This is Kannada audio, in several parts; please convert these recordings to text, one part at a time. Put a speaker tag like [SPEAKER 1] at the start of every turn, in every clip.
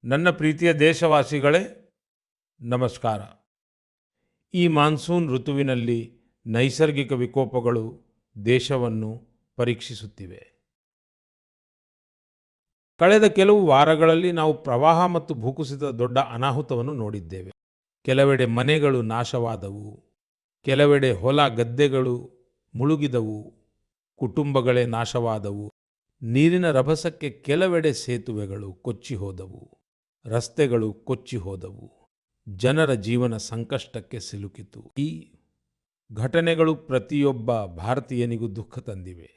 [SPEAKER 1] ನನ್ನ ಪ್ರೀತಿಯ ದೇಶವಾಸಿಗಳೇ, ನಮಸ್ಕಾರ. ಈ ಮಾನ್ಸೂನ್ ಋತುವಿನಲ್ಲಿ ನೈಸರ್ಗಿಕ ವಿಕೋಪಗಳು ದೇಶವನ್ನು ಪರೀಕ್ಷಿಸುತ್ತಿವೆ. ಕಳೆದ ಕೆಲವು ವಾರಗಳಲ್ಲಿ ನಾವು ಪ್ರವಾಹ ಮತ್ತು ಭೂಕುಸಿತದ ದೊಡ್ಡ ಅನಾಹುತವನ್ನು ನೋಡಿದ್ದೇವೆ. ಕೆಲವೆಡೆ ಮನೆಗಳು ನಾಶವಾದವು, ಕೆಲವೆಡೆ ಹೊಲ ಗದ್ದೆಗಳು ಮುಳುಗಿದವು, ಕುಟುಂಬಗಳೇ ನಾಶವಾದವು. ನೀರಿನ ರಭಸಕ್ಕೆ ಕೆಲವೆಡೆ ಸೇತುವೆಗಳು ಕೊಚ್ಚಿ ಹೋದವು, ರಸ್ತೆಗಳು ಕೊಚ್ಚಿ ಹೋದವು, ಜನರ ಜೀವನ ಸಂಕಷ್ಟಕ್ಕೆ ಸಿಲುಕಿತು. ಈ ಘಟನೆಗಳು ಪ್ರತಿಯೊಬ್ಬ ಭಾರತೀಯನಿಗೂ ದುಃಖ ತಂದಿವೆ.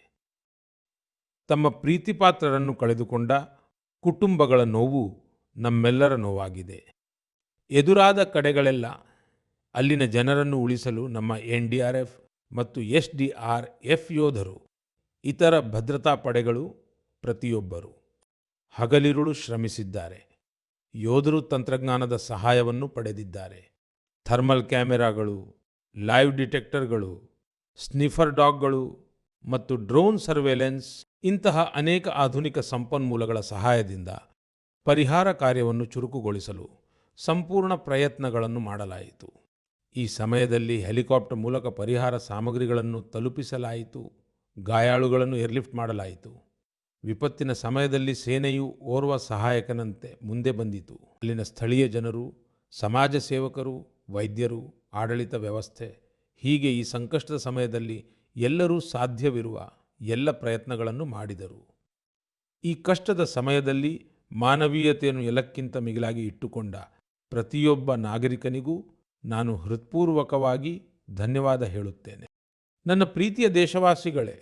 [SPEAKER 1] ತಮ್ಮ ಪ್ರೀತಿಪಾತ್ರರನ್ನು ಕಳೆದುಕೊಂಡ ಕುಟುಂಬಗಳ ನೋವು ನಮ್ಮೆಲ್ಲರ ನೋವಾಗಿದೆ. ಎದುರಾದ ಕಡೆಗಳೆಲ್ಲ ಅಲ್ಲಿನ ಜನರನ್ನು ಉಳಿಸಲು ನಮ್ಮ NDRF ಮತ್ತು SDRF ಯೋಧರು, ಇತರ ಭದ್ರತಾ ಪಡೆಗಳು ಪ್ರತಿಯೊಬ್ಬರು ಹಗಲಿರುಳು ಶ್ರಮಿಸಿದ್ದಾರೆ. ಯೋಧರು ತಂತ್ರಜ್ಞಾನದ ಸಹಾಯವನ್ನು ಪಡೆದಿದ್ದಾರೆ. ಥರ್ಮಲ್ ಕ್ಯಾಮೆರಾಗಳು, ಲೈವ್ ಡಿಟೆಕ್ಟರ್ಗಳು, ಸ್ನಿಫರ್ ಡಾಗ್ಗಳು ಮತ್ತು ಡ್ರೋನ್ ಸರ್ವೇಲೆನ್ಸ್ ಇಂತಹ ಅನೇಕ ಆಧುನಿಕ ಸಂಪನ್ಮೂಲಗಳ ಸಹಾಯದಿಂದ ಪರಿಹಾರ ಕಾರ್ಯವನ್ನು ಚುರುಕುಗೊಳಿಸಲು ಸಂಪೂರ್ಣ ಪ್ರಯತ್ನಗಳನ್ನು ಮಾಡಲಾಯಿತು. ಈ ಸಮಯದಲ್ಲಿ ಹೆಲಿಕಾಪ್ಟರ್ ಮೂಲಕ ಪರಿಹಾರ ಸಾಮಗ್ರಿಗಳನ್ನು ತಲುಪಿಸಲಾಯಿತು. ಗಾಯಾಳುಗಳನ್ನು ಏರ್ಲಿಫ್ಟ್ ಮಾಡಲಾಯಿತು. ವಿಪತ್ತಿನ ಸಮಯದಲ್ಲಿ ಸೇನೆಯು ಓರ್ವ ಸಹಾಯಕನಂತೆ ಮುಂದೆ ಬಂದಿತು. ಅಲ್ಲಿನ ಸ್ಥಳೀಯ ಜನರು, ಸಮಾಜ ಸೇವಕರು, ವೈದ್ಯರು, ಆಡಳಿತ ವ್ಯವಸ್ಥೆ, ಹೀಗೆ ಈ ಸಂಕಷ್ಟದ ಸಮಯದಲ್ಲಿ ಎಲ್ಲರೂ ಸಾಧ್ಯವಿರುವ ಎಲ್ಲ ಪ್ರಯತ್ನಗಳನ್ನು ಮಾಡಿದರು. ಈ ಕಷ್ಟದ ಸಮಯದಲ್ಲಿ ಮಾನವೀಯತೆಯನ್ನು ಎಲ್ಲಕ್ಕಿಂತ ಮಿಗಿಲಾಗಿ ಇಟ್ಟುಕೊಂಡ ಪ್ರತಿಯೊಬ್ಬ ನಾಗರಿಕನಿಗೂ ನಾನು ಹೃತ್ಪೂರ್ವಕವಾಗಿ ಧನ್ಯವಾದ ಹೇಳುತ್ತೇನೆ. ನನ್ನ ಪ್ರೀತಿಯ ದೇಶವಾಸಿಗಳೇ,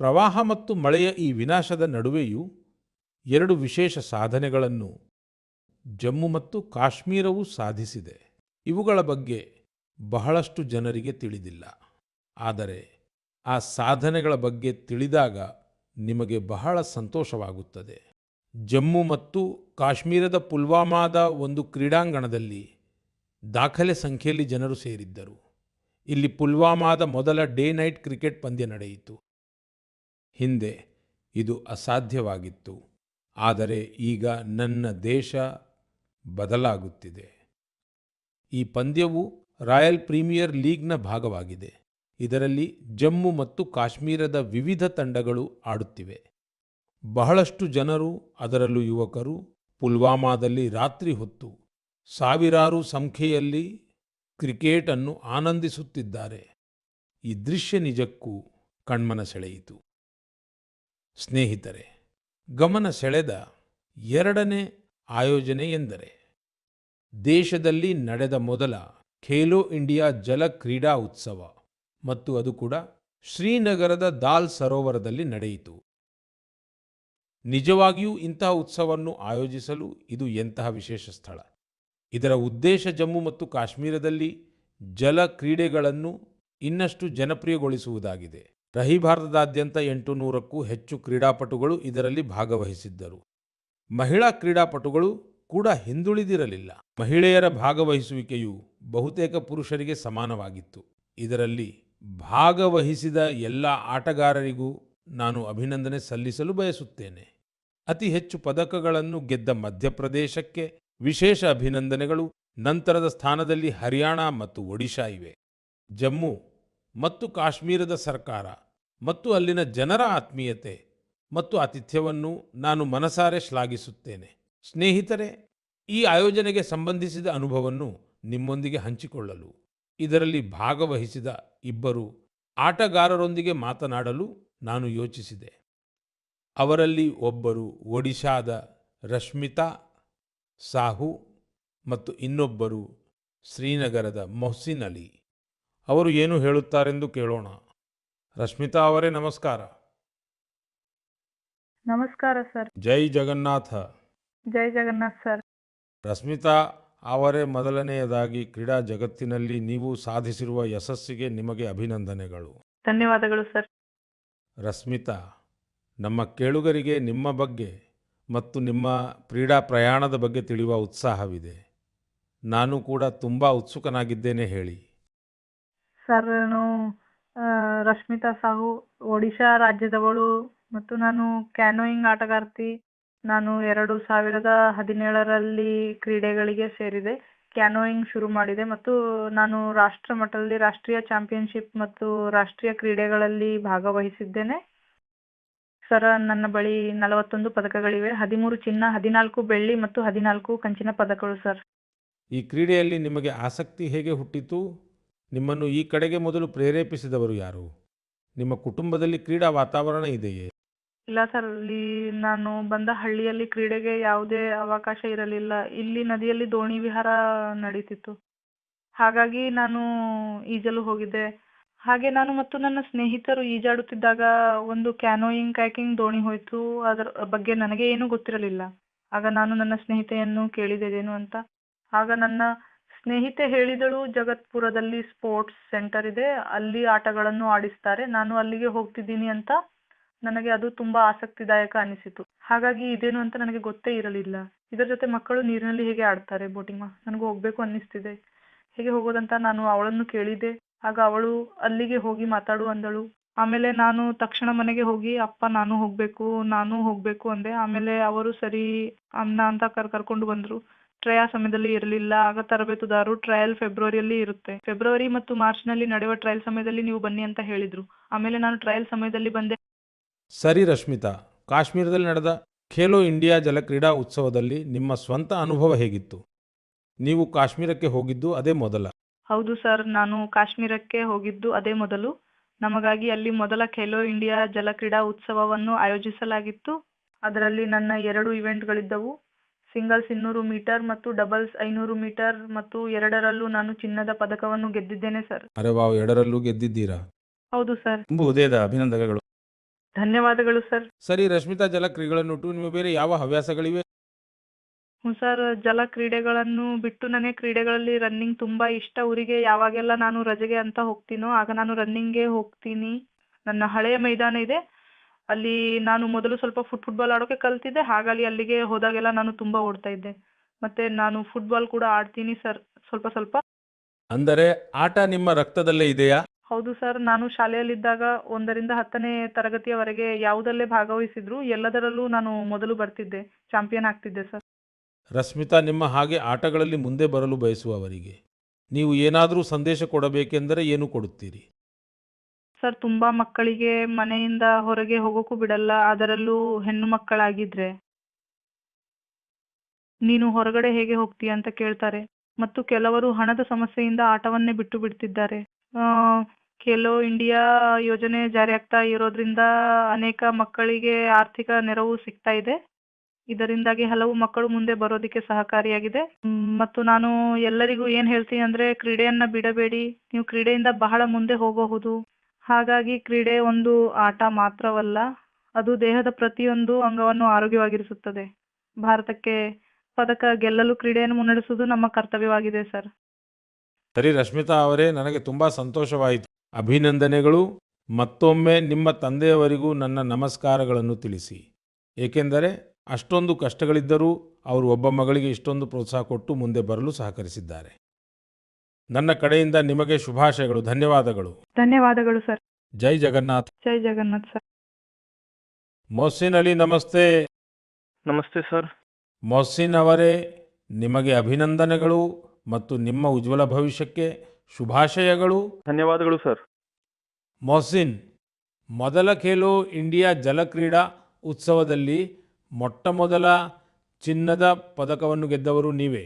[SPEAKER 1] ಪ್ರವಾಹ ಮತ್ತು ಮಳೆಯ ಈ ವಿನಾಶದ ನಡುವೆಯೂ ಎರಡು ವಿಶೇಷ ಸಾಧನೆಗಳನ್ನು ಜಮ್ಮು ಮತ್ತು ಕಾಶ್ಮೀರವು ಸಾಧಿಸಿದೆ. ಇವುಗಳ ಬಗ್ಗೆ ಬಹಳಷ್ಟು ಜನರಿಗೆ ತಿಳಿದಿಲ್ಲ. ಆದರೆ ಆ ಸಾಧನೆಗಳ ಬಗ್ಗೆ ತಿಳಿದಾಗ ನಿಮಗೆ ಬಹಳ ಸಂತೋಷವಾಗುತ್ತದೆ. ಜಮ್ಮು ಮತ್ತು ಕಾಶ್ಮೀರದ ಪುಲ್ವಾಮಾದ ಒಂದು ಕ್ರೀಡಾಂಗಣದಲ್ಲಿ ದಾಖಲೆ ಸಂಖ್ಯೆಯಲ್ಲಿ ಜನರು ಸೇರಿದ್ದರು. ಇಲ್ಲಿ ಪುಲ್ವಾಮಾದ ಮೊದಲ ಡೇ ನೈಟ್ ಕ್ರಿಕೆಟ್ ಪಂದ್ಯ ನಡೆಯಿತು. ಹಿಂದೆ ಇದು ಅಸಾಧ್ಯವಾಗಿತ್ತು, ಆದರೆ ಈಗ ನನ್ನ ದೇಶ ಬದಲಾಗುತ್ತಿದೆ. ಈ ಪಂದ್ಯವು ರಾಯಲ್ ಪ್ರೀಮಿಯರ್ ಲೀಗ್ನ ಭಾಗವಾಗಿದೆ. ಇದರಲ್ಲಿ ಜಮ್ಮು ಮತ್ತು ಕಾಶ್ಮೀರದ ವಿವಿಧ ತಂಡಗಳು ಆಡುತ್ತಿವೆ. ಬಹಳಷ್ಟು ಜನರು, ಅದರಲ್ಲೂ ಯುವಕರು, ಪುಲ್ವಾಮಾದಲ್ಲಿ ರಾತ್ರಿ ಹೊತ್ತು ಸಾವಿರಾರು ಸಂಖ್ಯೆಯಲ್ಲಿ ಕ್ರಿಕೆಟ್ ಅನ್ನು ಆನಂದಿಸುತ್ತಿದ್ದಾರೆ. ಈ ದೃಶ್ಯ ನಿಜಕ್ಕೂ ಕಣ್ಮನ ಸೆಳೆಯಿತು. ಸ್ನೇಹಿತರೆ, ಗಮನ ಸೆಳೆದ ಎರಡನೇ ಆಯೋಜನೆ ಎಂದರೆ ದೇಶದಲ್ಲಿ ನಡೆದ ಮೊದಲ ಖೇಲೋ ಇಂಡಿಯಾ ಜಲ ಕ್ರೀಡಾ ಉತ್ಸವ, ಮತ್ತು ಅದು ಕೂಡ ಶ್ರೀನಗರದ ದಾಲ್ ಸರೋವರದಲ್ಲಿ ನಡೆಯಿತು. ನಿಜವಾಗಿಯೂ ಇಂತಹ ಉತ್ಸವವನ್ನು ಆಯೋಜಿಸಲು ಇದು ಎಂತಹ ವಿಶೇಷ ಸ್ಥಳ. ಇದರ ಉದ್ದೇಶ ಜಮ್ಮು ಮತ್ತು ಕಾಶ್ಮೀರದಲ್ಲಿ ಜಲ ಕ್ರೀಡೆಗಳನ್ನು ಇನ್ನಷ್ಟು ಜನಪ್ರಿಯಗೊಳಿಸುವುದಾಗಿದೆ. ಭಾರತದಾದ್ಯಂತ 800ಕ್ಕೂ ಹೆಚ್ಚು ಕ್ರೀಡಾಪಟುಗಳು ಇದರಲ್ಲಿ ಭಾಗವಹಿಸಿದ್ದರು. ಮಹಿಳಾ ಕ್ರೀಡಾಪಟುಗಳು ಕೂಡ ಹಿಂದುಳಿದಿರಲಿಲ್ಲ. ಮಹಿಳೆಯರ ಭಾಗವಹಿಸುವಿಕೆಯು ಬಹುತೇಕ ಪುರುಷರಿಗೆ ಸಮಾನವಾಗಿತ್ತು. ಇದರಲ್ಲಿ ಭಾಗವಹಿಸಿದ ಎಲ್ಲ ಆಟಗಾರರಿಗೂ ನಾನು ಅಭಿನಂದನೆ ಸಲ್ಲಿಸಲು ಬಯಸುತ್ತೇನೆ. ಅತಿ ಹೆಚ್ಚು ಪದಕಗಳನ್ನು ಗೆದ್ದ ಮಧ್ಯಪ್ರದೇಶಕ್ಕೆ ವಿಶೇಷ ಅಭಿನಂದನೆಗಳು. ನಂತರದ ಸ್ಥಾನದಲ್ಲಿ ಹರಿಯಾಣ ಮತ್ತು ಒಡಿಶಾ ಇವೆ. ಜಮ್ಮು ಮತ್ತು ಕಾಶ್ಮೀರದ ಸರ್ಕಾರ ಮತ್ತು ಅಲ್ಲಿನ ಜನರ ಆತ್ಮೀಯತೆ ಮತ್ತು ಆತಿಥ್ಯವನ್ನು ನಾನು ಮನಸಾರೆ ಶ್ಲಾಘಿಸುತ್ತೇನೆ. ಸ್ನೇಹಿತರೆ, ಈ ಆಯೋಜನೆಗೆ ಸಂಬಂಧಿಸಿದ ಅನುಭವವನ್ನು ನಿಮ್ಮೊಂದಿಗೆ ಹಂಚಿಕೊಳ್ಳಲು ಇದರಲ್ಲಿ ಭಾಗವಹಿಸಿದ ಇಬ್ಬರು ಆಟಗಾರರೊಂದಿಗೆ ಮಾತನಾಡಲು ನಾನು ಯೋಚಿಸಿದೆ. ಅವರಲ್ಲಿ ಒಬ್ಬರು ಒಡಿಶಾದ ರಶ್ಮಿತಾ ಸಾಹು ಮತ್ತು ಇನ್ನೊಬ್ಬರು ಶ್ರೀನಗರದ ಮೊಹ್ಸಿನ್ ಅಲಿ. ಅವರು ಏನು ಹೇಳುತ್ತಾರೆಂದು ಕೇಳೋಣ. ರಶ್ಮಿತಾ ಅವರೇ, ನಮಸ್ಕಾರ.
[SPEAKER 2] ನಮಸ್ಕಾರ ಸರ್.
[SPEAKER 1] ಜೈ ಜಗನ್ನಾಥ.
[SPEAKER 2] ಜೈ ಜಗನ್ನಾಥ್ ಸರ್.
[SPEAKER 1] ರಶ್ಮಿತಾ ಅವರೇ, ಮೊದಲನೆಯದಾಗಿ ಕ್ರೀಡಾ ಜಗತ್ತಿನಲ್ಲಿ ನೀವು ಸಾಧಿಸಿರುವ ಯಶಸ್ಸಿಗೆ ನಿಮಗೆ ಅಭಿನಂದನೆಗಳು.
[SPEAKER 2] ಧನ್ಯವಾದಗಳು ಸರ್.
[SPEAKER 1] ರಶ್ಮಿತಾ, ನಮ್ಮ ಕೇಳುಗರಿಗೆ ನಿಮ್ಮ ಬಗ್ಗೆ ಮತ್ತು ನಿಮ್ಮ ಕ್ರೀಡಾ ಪ್ರಯಾಣದ ಬಗ್ಗೆ ತಿಳಿಯುವ ಉತ್ಸಾಹವಿದೆ. ನಾನು ಕೂಡ ತುಂಬ ಉತ್ಸುಕನಾಗಿದ್ದೇನೆ, ಹೇಳಿ.
[SPEAKER 2] ಸರ್, ನಾನು ರಶ್ಮಿತಾ ಸಾಹು, ಒಡಿಶಾ ರಾಜ್ಯದವಳು ಮತ್ತು ನಾನು ಕ್ಯಾನೋಯಿಂಗ್ ಆಟಗಾರ್ತಿ. ನಾನು 2017ರಲ್ಲಿ ಕ್ರೀಡೆಗಳಿಗೆ ಸೇರಿದೆ. ಕ್ಯಾನೋಯಿಂಗ್ ಶುರು ಮಾಡಿದೆ ಮತ್ತು ನಾನು ರಾಷ್ಟ್ರ ಮಟ್ಟದಲ್ಲಿ ರಾಷ್ಟ್ರೀಯ ಚಾಂಪಿಯನ್‌ಶಿಪ್ ಮತ್ತು ರಾಷ್ಟ್ರೀಯ ಕ್ರೀಡೆಗಳಲ್ಲಿ ಭಾಗವಹಿಸಿದ್ದೇನೆ. ಸರ್, ನನ್ನ ಬಳಿ 41 ಪದಕಗಳಿವೆ. 13 ಚಿನ್ನ, 14 ಬೆಳ್ಳಿ ಮತ್ತು 14 ಕಂಚಿನ ಪದಕಗಳು ಸರ್.
[SPEAKER 1] ಈ ಕ್ರೀಡೆಯಲ್ಲಿ ನಿಮಗೆ ಆಸಕ್ತಿ ಹೇಗೆ ಹುಟ್ಟಿತು? ನಿಮ್ಮನ್ನು ಈ ಕಡೆಗೆ ಮೊದಲು ಪ್ರೇರೇಪಿಸಿದವರು ಯಾರು? ನಿಮ್ಮ ಕುಟುಂಬದಲ್ಲಿ ಕ್ರೀಡಾ ವಾತಾವರಣ ಇದೆಯೇ?
[SPEAKER 2] ಇಲ್ಲ ಸರ್, ಅಲ್ಲಿ ನಾನು ಬಂದ ಹಳ್ಳಿಯಲ್ಲಿ ಕ್ರೀಡೆಗೆ ಯಾವುದೇ ಅವಕಾಶ ಇರಲಿಲ್ಲ. ಇಲ್ಲಿ ನದಿಯಲ್ಲಿ ದೋಣಿ ವಿಹಾರ ನಡೀತಿತ್ತು. ಹಾಗಾಗಿ ನಾನು ಈಜಲು ಹೋಗಿದ್ದೆ. ಹಾಗೆ ನಾನು ಮತ್ತು ನನ್ನ ಸ್ನೇಹಿತರು ಈಜಾಡುತ್ತಿದ್ದಾಗ ಒಂದು ಕ್ಯಾನೋಯಿಂಗ್ ಕಯಾಕಿಂಗ್ ದೋಣಿ ಹೋಯಿತು. ಅದರ ಬಗ್ಗೆ ನನಗೆ ಏನೂ ಗೊತ್ತಿರಲಿಲ್ಲ. ಆಗ ನಾನು ನನ್ನ ಸ್ನೇಹಿತೆಯನ್ನು ಕೇಳಿದೆ ಇದೇನು ಅಂತ. ಆಗ ನನ್ನ ಸ್ನೇಹಿತೆ ಹೇಳಿದಳು, ಜಗತ್ಪುರದಲ್ಲಿ ಸ್ಪೋರ್ಟ್ಸ್ ಸೆಂಟರ್ ಇದೆ, ಅಲ್ಲಿ ಆಟಗಳನ್ನು ಆಡಿಸ್ತಾರೆ, ನಾನು ಅಲ್ಲಿಗೆ ಹೋಗ್ತಿದ್ದೀನಿ ಅಂತ. ನನಗೆ ಅದು ತುಂಬಾ ಆಸಕ್ತಿದಾಯಕ ಅನಿಸಿತು. ಹಾಗಾಗಿ ಇದೇನು ಅಂತ ನನಗೆ ಗೊತ್ತೇ ಇರಲಿಲ್ಲ. ಇದರ ಜೊತೆ ಮಕ್ಕಳು ನೀರಿನಲ್ಲಿ ಹೇಗೆ ಆಡ್ತಾರೆ ಬೋಟಿಂಗ್, ನನಗೂ ಹೋಗ್ಬೇಕು ಅನ್ನಿಸ್ತಿದೆ. ಹೇಗೆ ಹೋಗೋದಂತ ನಾನು ಅವಳನ್ನು ಕೇಳಿದೆ. ಆಗ ಅವಳು ಅಲ್ಲಿಗೆ ಹೋಗಿ ಮಾತಾಡು ಅಂದಳು. ಆಮೇಲೆ ನಾನು ತಕ್ಷಣ ಮನೆಗೆ ಹೋಗಿ ಅಪ್ಪ ನಾನು ಹೋಗ್ಬೇಕು ಅಂದೆ. ಆಮೇಲೆ ಅವರು ಸರಿ ಅಮ್ಮ ಅಂತ ಕರ್ಕೊಂಡು ಬಂದ್ರು. ಟ್ರಯಲ್ ಸಮಯದಲ್ಲಿ ಇರಲಿಲ್ಲ. ಆಗ ತರಬೇತುದಾರರು ಟ್ರಯಲ್ ಫೆಬ್ರವರಿಯಲ್ಲಿ ಇರುತ್ತೆ, ಫೆಬ್ರವರಿ ಮತ್ತು ಮಾರ್ಚ್ನಲ್ಲಿ ನಡೆಯುವ ಟ್ರಯಲ್ ಸಮಯದಲ್ಲಿ ನೀವು ಬನ್ನಿ ಅಂತ ಹೇಳಿದ್ರು. ಆಮೇಲೆ ನಾನು ಟ್ರಯಲ್ ಸಮಯದಲ್ಲಿ ಬಂದೆ.
[SPEAKER 1] ಸರಿ ರಶ್ಮಿತಾ, ಕಾಶ್ಮೀರದಲ್ಲಿ ನಡೆದ ಖೇಲೋ ಇಂಡಿಯಾ ಜಲಕ್ರೀಡಾ ಉತ್ಸವದಲ್ಲಿ ನಿಮ್ಮ ಸ್ವಂತ ಅನುಭವ ಹೇಗಿತ್ತು? ನೀವು ಕಾಶ್ಮೀರಕ್ಕೆ ಹೋಗಿದ್ದು ಅದೇ ಮೊದಲ?
[SPEAKER 2] ಹೌದು ಸರ್, ನಾನು ಕಾಶ್ಮೀರಕ್ಕೆ ಹೋಗಿದ್ದು ಅದೇ ಮೊದಲು. ನಮಗಾಗಿ ಅಲ್ಲಿ ಮೊದಲ ಖೇಲೋ ಇಂಡಿಯಾ ಜಲಕ್ರೀಡಾ ಉತ್ಸವವನ್ನು ಆಯೋಜಿಸಲಾಗಿತ್ತು. ಅದರಲ್ಲಿ ನನ್ನ 2 ಇವೆಂಟ್ಗಳಿದ್ದವು. ಸಿಂಗಲ್ಸ್ 200 ಮೀಟರ್ ಮತ್ತು ಡಬಲ್ಸ್ 500 ಮೀಟರ್ ಮತ್ತು ಎರಡರಲ್ಲೂ ನಾನು ಚಿನ್ನದ ಪದಕವನ್ನು ಗೆದ್ದಿದ್ದೇನೆ ಸರ್.
[SPEAKER 1] ಅರೆ ವಾವ್, ಎರಡರಲ್ಲೂ ಗೆದ್ದಿದ್ದೀರಾ?
[SPEAKER 2] ಹೌದು ಸರ್.
[SPEAKER 1] ತುಂಬ ಹೃದಯದ ಅಭಿನಂದನೆಗಳು.
[SPEAKER 2] ಧನ್ಯವಾದಗಳು ಸರ್.
[SPEAKER 1] ಸರಿ ರಶ್ಮಿತಾ, ಜಲಕ್ರೀಡೆಗಳನ್ನು ಬಿಟ್ಟು ನಿಮಗೆ ಬೇರೆ ಯಾವ ಹವ್ಯಾಸಗಳಿವೆ?
[SPEAKER 2] ಹ್ಞೂ ಸರ್, ಜಲ ಕ್ರೀಡೆಗಳನ್ನು ಬಿಟ್ಟು ನನಗೆ ಕ್ರೀಡೆಗಳಲ್ಲಿ ರನ್ನಿಂಗ್ ತುಂಬ ಇಷ್ಟ. ಊರಿಗೆ ಯಾವಾಗೆಲ್ಲ ನಾನು ರಜೆಗೆ ಅಂತ ಹೋಗ್ತೀನೋ ಆಗ ನಾನು ರನ್ನಿಂಗ್ಗೆ ಹೋಗ್ತೀನಿ. ನನ್ನ ಹಳೆಯ ಮೈದಾನ ಇದೆ, ಅಲ್ಲಿ ನಾನು ಮೊದಲು ಸ್ವಲ್ಪ ಫುಟ್ಬಾಲ್ ಆಡೋಕೆ ಕಲ್ತಿದ್ದೆ. ಹಾಗಾಗಿ ಅಲ್ಲಿಗೆ ಹೋದಾಗೆಲ್ಲ ನಾನು ತುಂಬ ಓಡ್ತಾ ಇದ್ದೆ. ಮತ್ತೆ ನಾನು ಫುಟ್ಬಾಲ್ ಕೂಡ ಆಡ್ತೀನಿ ಸರ್, ಸ್ವಲ್ಪ ಸ್ವಲ್ಪ.
[SPEAKER 1] ಅಂದರೆ ಆಟ ನಿಮ್ಮ ರಕ್ತದಲ್ಲೇ ಇದೆಯಾ?
[SPEAKER 2] ಹೌದು ಸರ್, ನಾನು ಶಾಲೆಯಲ್ಲಿದ್ದಾಗ 1ರಿಂದ 10ನೇ ತರಗತಿಯವರೆಗೆ ಯಾವುದಲ್ಲೇ ಭಾಗವಹಿಸಿದ್ರು ಎಲ್ಲದರಲ್ಲೂ ನಾನು ಮೊದಲು ಬರ್ತಿದ್ದೆ, ಚಾಂಪಿಯನ್ ಆಗ್ತಿದ್ದೆ ಸರ್.
[SPEAKER 1] ರಶ್ಮಿತಾ, ನಿಮ್ಮ ಹಾಗೆ ಆಟಗಳಲ್ಲಿ ಮುಂದೆ ಬರಲು ಬಯಸುವವರಿಗೆ ನೀವು ಏನಾದರೂ ಸಂದೇಶ ಕೊಡಬೇಕೆಂದರೆ ಏನು ಕೊಡುತ್ತೀರಿ?
[SPEAKER 2] ಸರ್, ತುಂಬ ಮಕ್ಕಳಿಗೆ ಮನೆಯಿಂದ ಹೊರಗೆ ಹೋಗೋಕ್ಕೂ ಬಿಡಲ್ಲ, ಅದರಲ್ಲೂ ಹೆಣ್ಣು ಮಕ್ಕಳಾಗಿದ್ರೆ. ನೀನು ಹೊರಗಡೆ ಹೇಗೆ ಹೋಗ್ತೀಯ ಅಂತ ಕೇಳ್ತಾರೆ. ಮತ್ತು ಕೆಲವರು ಹಣದ ಸಮಸ್ಯೆಯಿಂದ ಆಟವನ್ನೇ ಬಿಟ್ಟು ಬಿಡ್ತಿದ್ದಾರೆ. ಖೇಲೋ ಇಂಡಿಯಾ ಯೋಜನೆ ಜಾರಿ ಆಗ್ತಾ ಇರೋದ್ರಿಂದ ಅನೇಕ ಮಕ್ಕಳಿಗೆ ಆರ್ಥಿಕ ನೆರವು ಸಿಗ್ತಾ ಇದೆ. ಇದರಿಂದಾಗಿ ಹಲವು ಮಕ್ಕಳು ಮುಂದೆ ಬರೋದಕ್ಕೆ ಸಹಕಾರಿಯಾಗಿದೆ. ಮತ್ತು ನಾನು ಎಲ್ಲರಿಗೂ ಏನು ಹೇಳ್ತೀನಿ ಅಂದರೆ, ಕ್ರೀಡೆಯನ್ನು ಬಿಡಬೇಡಿ, ನೀವು ಕ್ರೀಡೆಯಿಂದ ಬಹಳ ಮುಂದೆ ಹೋಗಬಹುದು. ಹಾಗಾಗಿ ಕ್ರೀಡೆ ಒಂದು ಆಟ ಮಾತ್ರವಲ್ಲ, ಅದು ದೇಹದ ಪ್ರತಿಯೊಂದು ಅಂಗವನ್ನು ಆರೋಗ್ಯವಾಗಿರಿಸುತ್ತದೆ. ಭಾರತಕ್ಕೆ ಪದಕ ಗೆಲ್ಲಲು ಕ್ರೀಡೆಯನ್ನು ಮುನ್ನಡೆಸುವುದು ನಮ್ಮ ಕರ್ತವ್ಯವಾಗಿದೆ ಸರ್.
[SPEAKER 1] ಸರಿ ರಶ್ಮಿತಾ ಅವರೇ, ನನಗೆ ತುಂಬ ಸಂತೋಷವಾಯಿತು. ಅಭಿನಂದನೆಗಳು. ಮತ್ತೊಮ್ಮೆ ನಿಮ್ಮ ತಂದೆಯವರಿಗೂ ನನ್ನ ನಮಸ್ಕಾರಗಳನ್ನು ತಿಳಿಸಿ. ಏಕೆಂದರೆ ಅಷ್ಟೊಂದು ಕಷ್ಟಗಳಿದ್ದರೂ ಅವರು ಒಬ್ಬ ಮಗಳಿಗೆ ಇಷ್ಟೊಂದು ಪ್ರೋತ್ಸಾಹ ಕೊಟ್ಟು ಮುಂದೆ ಬರಲು ಸಹಕರಿಸಿದ್ದಾರೆ. ನನ್ನ ಕಡೆಯಿಂದ ನಿಮಗೆ ಶುಭಾಶಯಗಳು. ಧನ್ಯವಾದಗಳು.
[SPEAKER 2] ಧನ್ಯವಾದಗಳು ಸರ್.
[SPEAKER 1] ಜೈ ಜಗನ್ನಾಥ್.
[SPEAKER 2] ಜೈ ಜಗನ್ನಾಥ್ ಸರ್.
[SPEAKER 1] ಮೊಹಸಿನ್ ಅಲಿ, ನಮಸ್ತೆ.
[SPEAKER 3] ನಮಸ್ತೆ ಸರ್.
[SPEAKER 1] ಮೊಹಸಿನ್ ಅವರೇ, ನಿಮಗೆ ಅಭಿನಂದನೆಗಳು ಮತ್ತು ನಿಮ್ಮ ಉಜ್ವಲ ಭವಿಷ್ಯಕ್ಕೆ ಶುಭಾಶಯಗಳು.
[SPEAKER 3] ಧನ್ಯವಾದಗಳು ಸರ್.
[SPEAKER 1] ಮೊಹಸಿನ್, ಮೊದಲ ಖೇಲೋ ಇಂಡಿಯಾ ಜಲಕ್ರೀಡಾ ಉತ್ಸವದಲ್ಲಿ ಮೊಟ್ಟಮೊದಲ ಚಿನ್ನದ ಪದಕವನ್ನು ಗೆದ್ದವರು ನೀವೇ.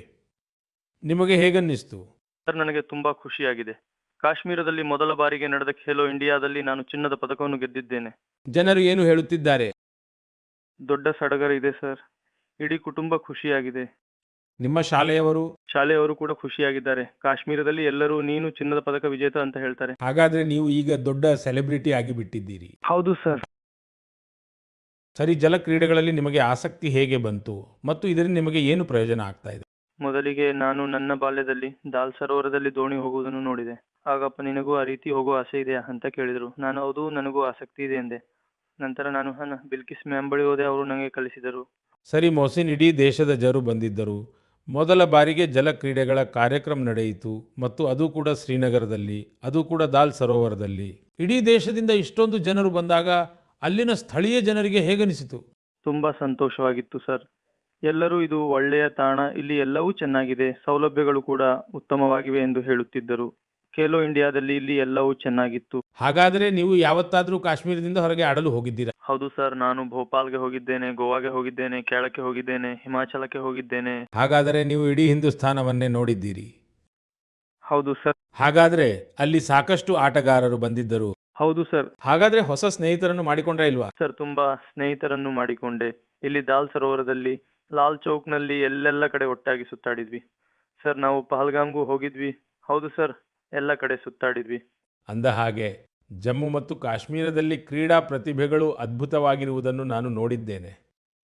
[SPEAKER 1] ನಿಮಗೆ ಹೇಗನ್ನಿಸ್ತು?
[SPEAKER 3] ಸರ್, ನನಗೆ ತುಂಬಾ ಖುಷಿಯಾಗಿದೆ. ಕಾಶ್ಮೀರದಲ್ಲಿ ಮೊದಲ ಬಾರಿಗೆ ನಡೆದ ಖೇಲೋ ಇಂಡಿಯಾದಲ್ಲಿ ನಾನು ಚಿನ್ನದ ಪದಕವನ್ನು ಗೆದ್ದಿದ್ದೇನೆ.
[SPEAKER 1] ಜನರು ಏನು ಹೇಳುತ್ತಿದ್ದಾರೆ?
[SPEAKER 3] ದೊಡ್ಡ ಸಡಗರ ಇದೆ ಸರ್. ಇಡೀ ಕುಟುಂಬ ಖುಷಿಯಾಗಿದೆ.
[SPEAKER 1] ನಿಮ್ಮ
[SPEAKER 3] ಶಾಲೆಯವರು ಕೂಡ ಖುಷಿಯಾಗಿದ್ದಾರೆ. ಕಾಶ್ಮೀರದಲ್ಲಿ ಎಲ್ಲರೂ ನೀನು ಚಿನ್ನದ ಪದಕ ವಿಜೇತ ಅಂತ ಹೇಳ್ತಾರೆ.
[SPEAKER 1] ಹಾಗಾದ್ರೆ ನೀವು ಈಗ ದೊಡ್ಡ ಸೆಲೆಬ್ರಿಟಿ ಆಗಿ ಬಿಟ್ಟಿದ್ದೀರಿ.
[SPEAKER 3] ಹೌದು ಸರ್.
[SPEAKER 1] ಸರಿ, ಜಲಕ್ರೀಡೆಗಳಲ್ಲಿ ನಿಮಗೆ ಆಸಕ್ತಿ ಹೇಗೆ ಬಂತು ಮತ್ತು ಇದರಿಂದ ನಿಮಗೆ ಏನು ಪ್ರಯೋಜನ ಆಗ್ತಾ ಇದೆ?
[SPEAKER 3] ಮೊದಲಿಗೆ ನಾನು ನನ್ನ ಬಾಲ್ಯದಲ್ಲಿ ದಾಲ್ ಸರೋವರದಲ್ಲಿ ದೋಣಿ ಹೋಗುವುದನ್ನು ನೋಡಿದೆ. ಆಗಪ್ಪ, ನಿನಗೂ ಆ ರೀತಿ ಹೋಗೋ ಆಸೆ ಇದೆಯಾ ಅಂತ ಕೇಳಿದರು. ನಾನು ಹೌದು, ನನಗೂ ಆಸಕ್ತಿ ಇದೆ ಎಂದೆ. ನಂತರ ನಾನು ಬಿಲ್ಕಿಸ್ ಮ್ಯಾಮ್ ಬಳಿ ಹೋದೆ, ಅವರು ನನಗೆ ಕಲಿಸಿದರು.
[SPEAKER 1] ಸರಿ ಮೊಹಸಿನ್, ಇಡೀ ದೇಶದ ಜನರು ಬಂದಿದ್ದರು. ಮೊದಲ ಬಾರಿಗೆ ಜಲಕ್ರೀಡೆಗಳ ಕಾರ್ಯಕ್ರಮ ನಡೆಯಿತು ಮತ್ತು ಅದು ಕೂಡ ಶ್ರೀನಗರದಲ್ಲಿ, ಅದು ಕೂಡ ದಾಲ್ ಸರೋವರದಲ್ಲಿ. ಇಡೀ ದೇಶದಿಂದ ಇಷ್ಟೊಂದು ಜನರು ಬಂದಾಗ ಅಲ್ಲಿನ ಸ್ಥಳೀಯ ಜನರಿಗೆ ಹೇಗನಿಸಿತು?
[SPEAKER 3] ತುಂಬಾ ಸಂತೋಷವಾಗಿತ್ತು ಸರ್. ಎಲ್ಲರೂ ಇದು ಒಳ್ಳೆಯ ತಾಣ, ಇಲ್ಲಿ ಎಲ್ಲವೂ ಚೆನ್ನಾಗಿದೆ, ಸೌಲಭ್ಯಗಳು ಕೂಡ ಉತ್ತಮವಾಗಿವೆ ಎಂದು ಹೇಳುತ್ತಿದ್ದರು. ಖೇಲೋ ಇಂಡಿಯಾದಲ್ಲಿ ಇಲ್ಲಿ ಎಲ್ಲವೂ ಚೆನ್ನಾಗಿತ್ತು.
[SPEAKER 1] ಹಾಗಾದರೆ ನೀವು ಯಾವತ್ತಾದರೂ ಕಾಶ್ಮೀರದಿಂದ ಹೊರಗೆ ಆಡಲು ಹೋಗಿದ್ದೀರಾ?
[SPEAKER 3] ಹೌದು ಸರ್, ನಾನು ಭೋಪಾಲ್ಗೆ ಹೋಗಿದ್ದೇನೆ, ಗೋವಾಗೆ ಹೋಗಿದ್ದೇನೆ, ಕೇರಳಕ್ಕೆ ಹೋಗಿದ್ದೇನೆ, ಹಿಮಾಚಲಕ್ಕೆ ಹೋಗಿದ್ದೇನೆ.
[SPEAKER 1] ಹಾಗಾದರೆ ನೀವು ಇಡೀ ಹಿಂದೂಸ್ಥಾನವನ್ನೇ ನೋಡಿದ್ದೀರಿ.
[SPEAKER 3] ಹೌದು ಸರ್.
[SPEAKER 1] ಹಾಗಾದರೆ ಅಲ್ಲಿ ಸಾಕಷ್ಟು ಆಟಗಾರರು ಬಂದಿದ್ದರು.
[SPEAKER 3] ಹೌದು ಸರ್.
[SPEAKER 1] ಹಾಗಾದರೆ ಹೊಸ ಸ್ನೇಹಿತರನ್ನು ಮಾಡಿಕೊಂಡ್ರೆ ಇಲ್ವಾ?
[SPEAKER 3] ಸರ್, ತುಂಬಾ ಸ್ನೇಹಿತರನ್ನು ಮಾಡಿಕೊಂಡೆ. ಇಲ್ಲಿ ದಾಲ್ ಸರೋವರದಲ್ಲಿ, ಲಾಲ್ ಚೌಕ್ನಲ್ಲಿ ಎಲ್ಲೆಲ್ಲ ಕಡೆ ಒಟ್ಟಾಗಿ ಸುತ್ತಾಡಿದ್ವಿ. ಸರ್, ನಾವು ಪಹಲ್ಗಾಮ್ಗೂ ಹೋಗಿದ್ವಿ. ಹೌದು ಸರ್, ಎಲ್ಲ ಕಡೆ ಸುತ್ತಾಡಿದ್ವಿ.
[SPEAKER 1] ಅಂದ ಹಾಗೆ ಜಮ್ಮು ಮತ್ತು ಕಾಶ್ಮೀರದಲ್ಲಿ ಕ್ರೀಡಾ ಪ್ರತಿಭೆಗಳು ಅದ್ಭುತವಾಗಿರುವುದನ್ನು ನಾನು ನೋಡಿದ್ದೇನೆ.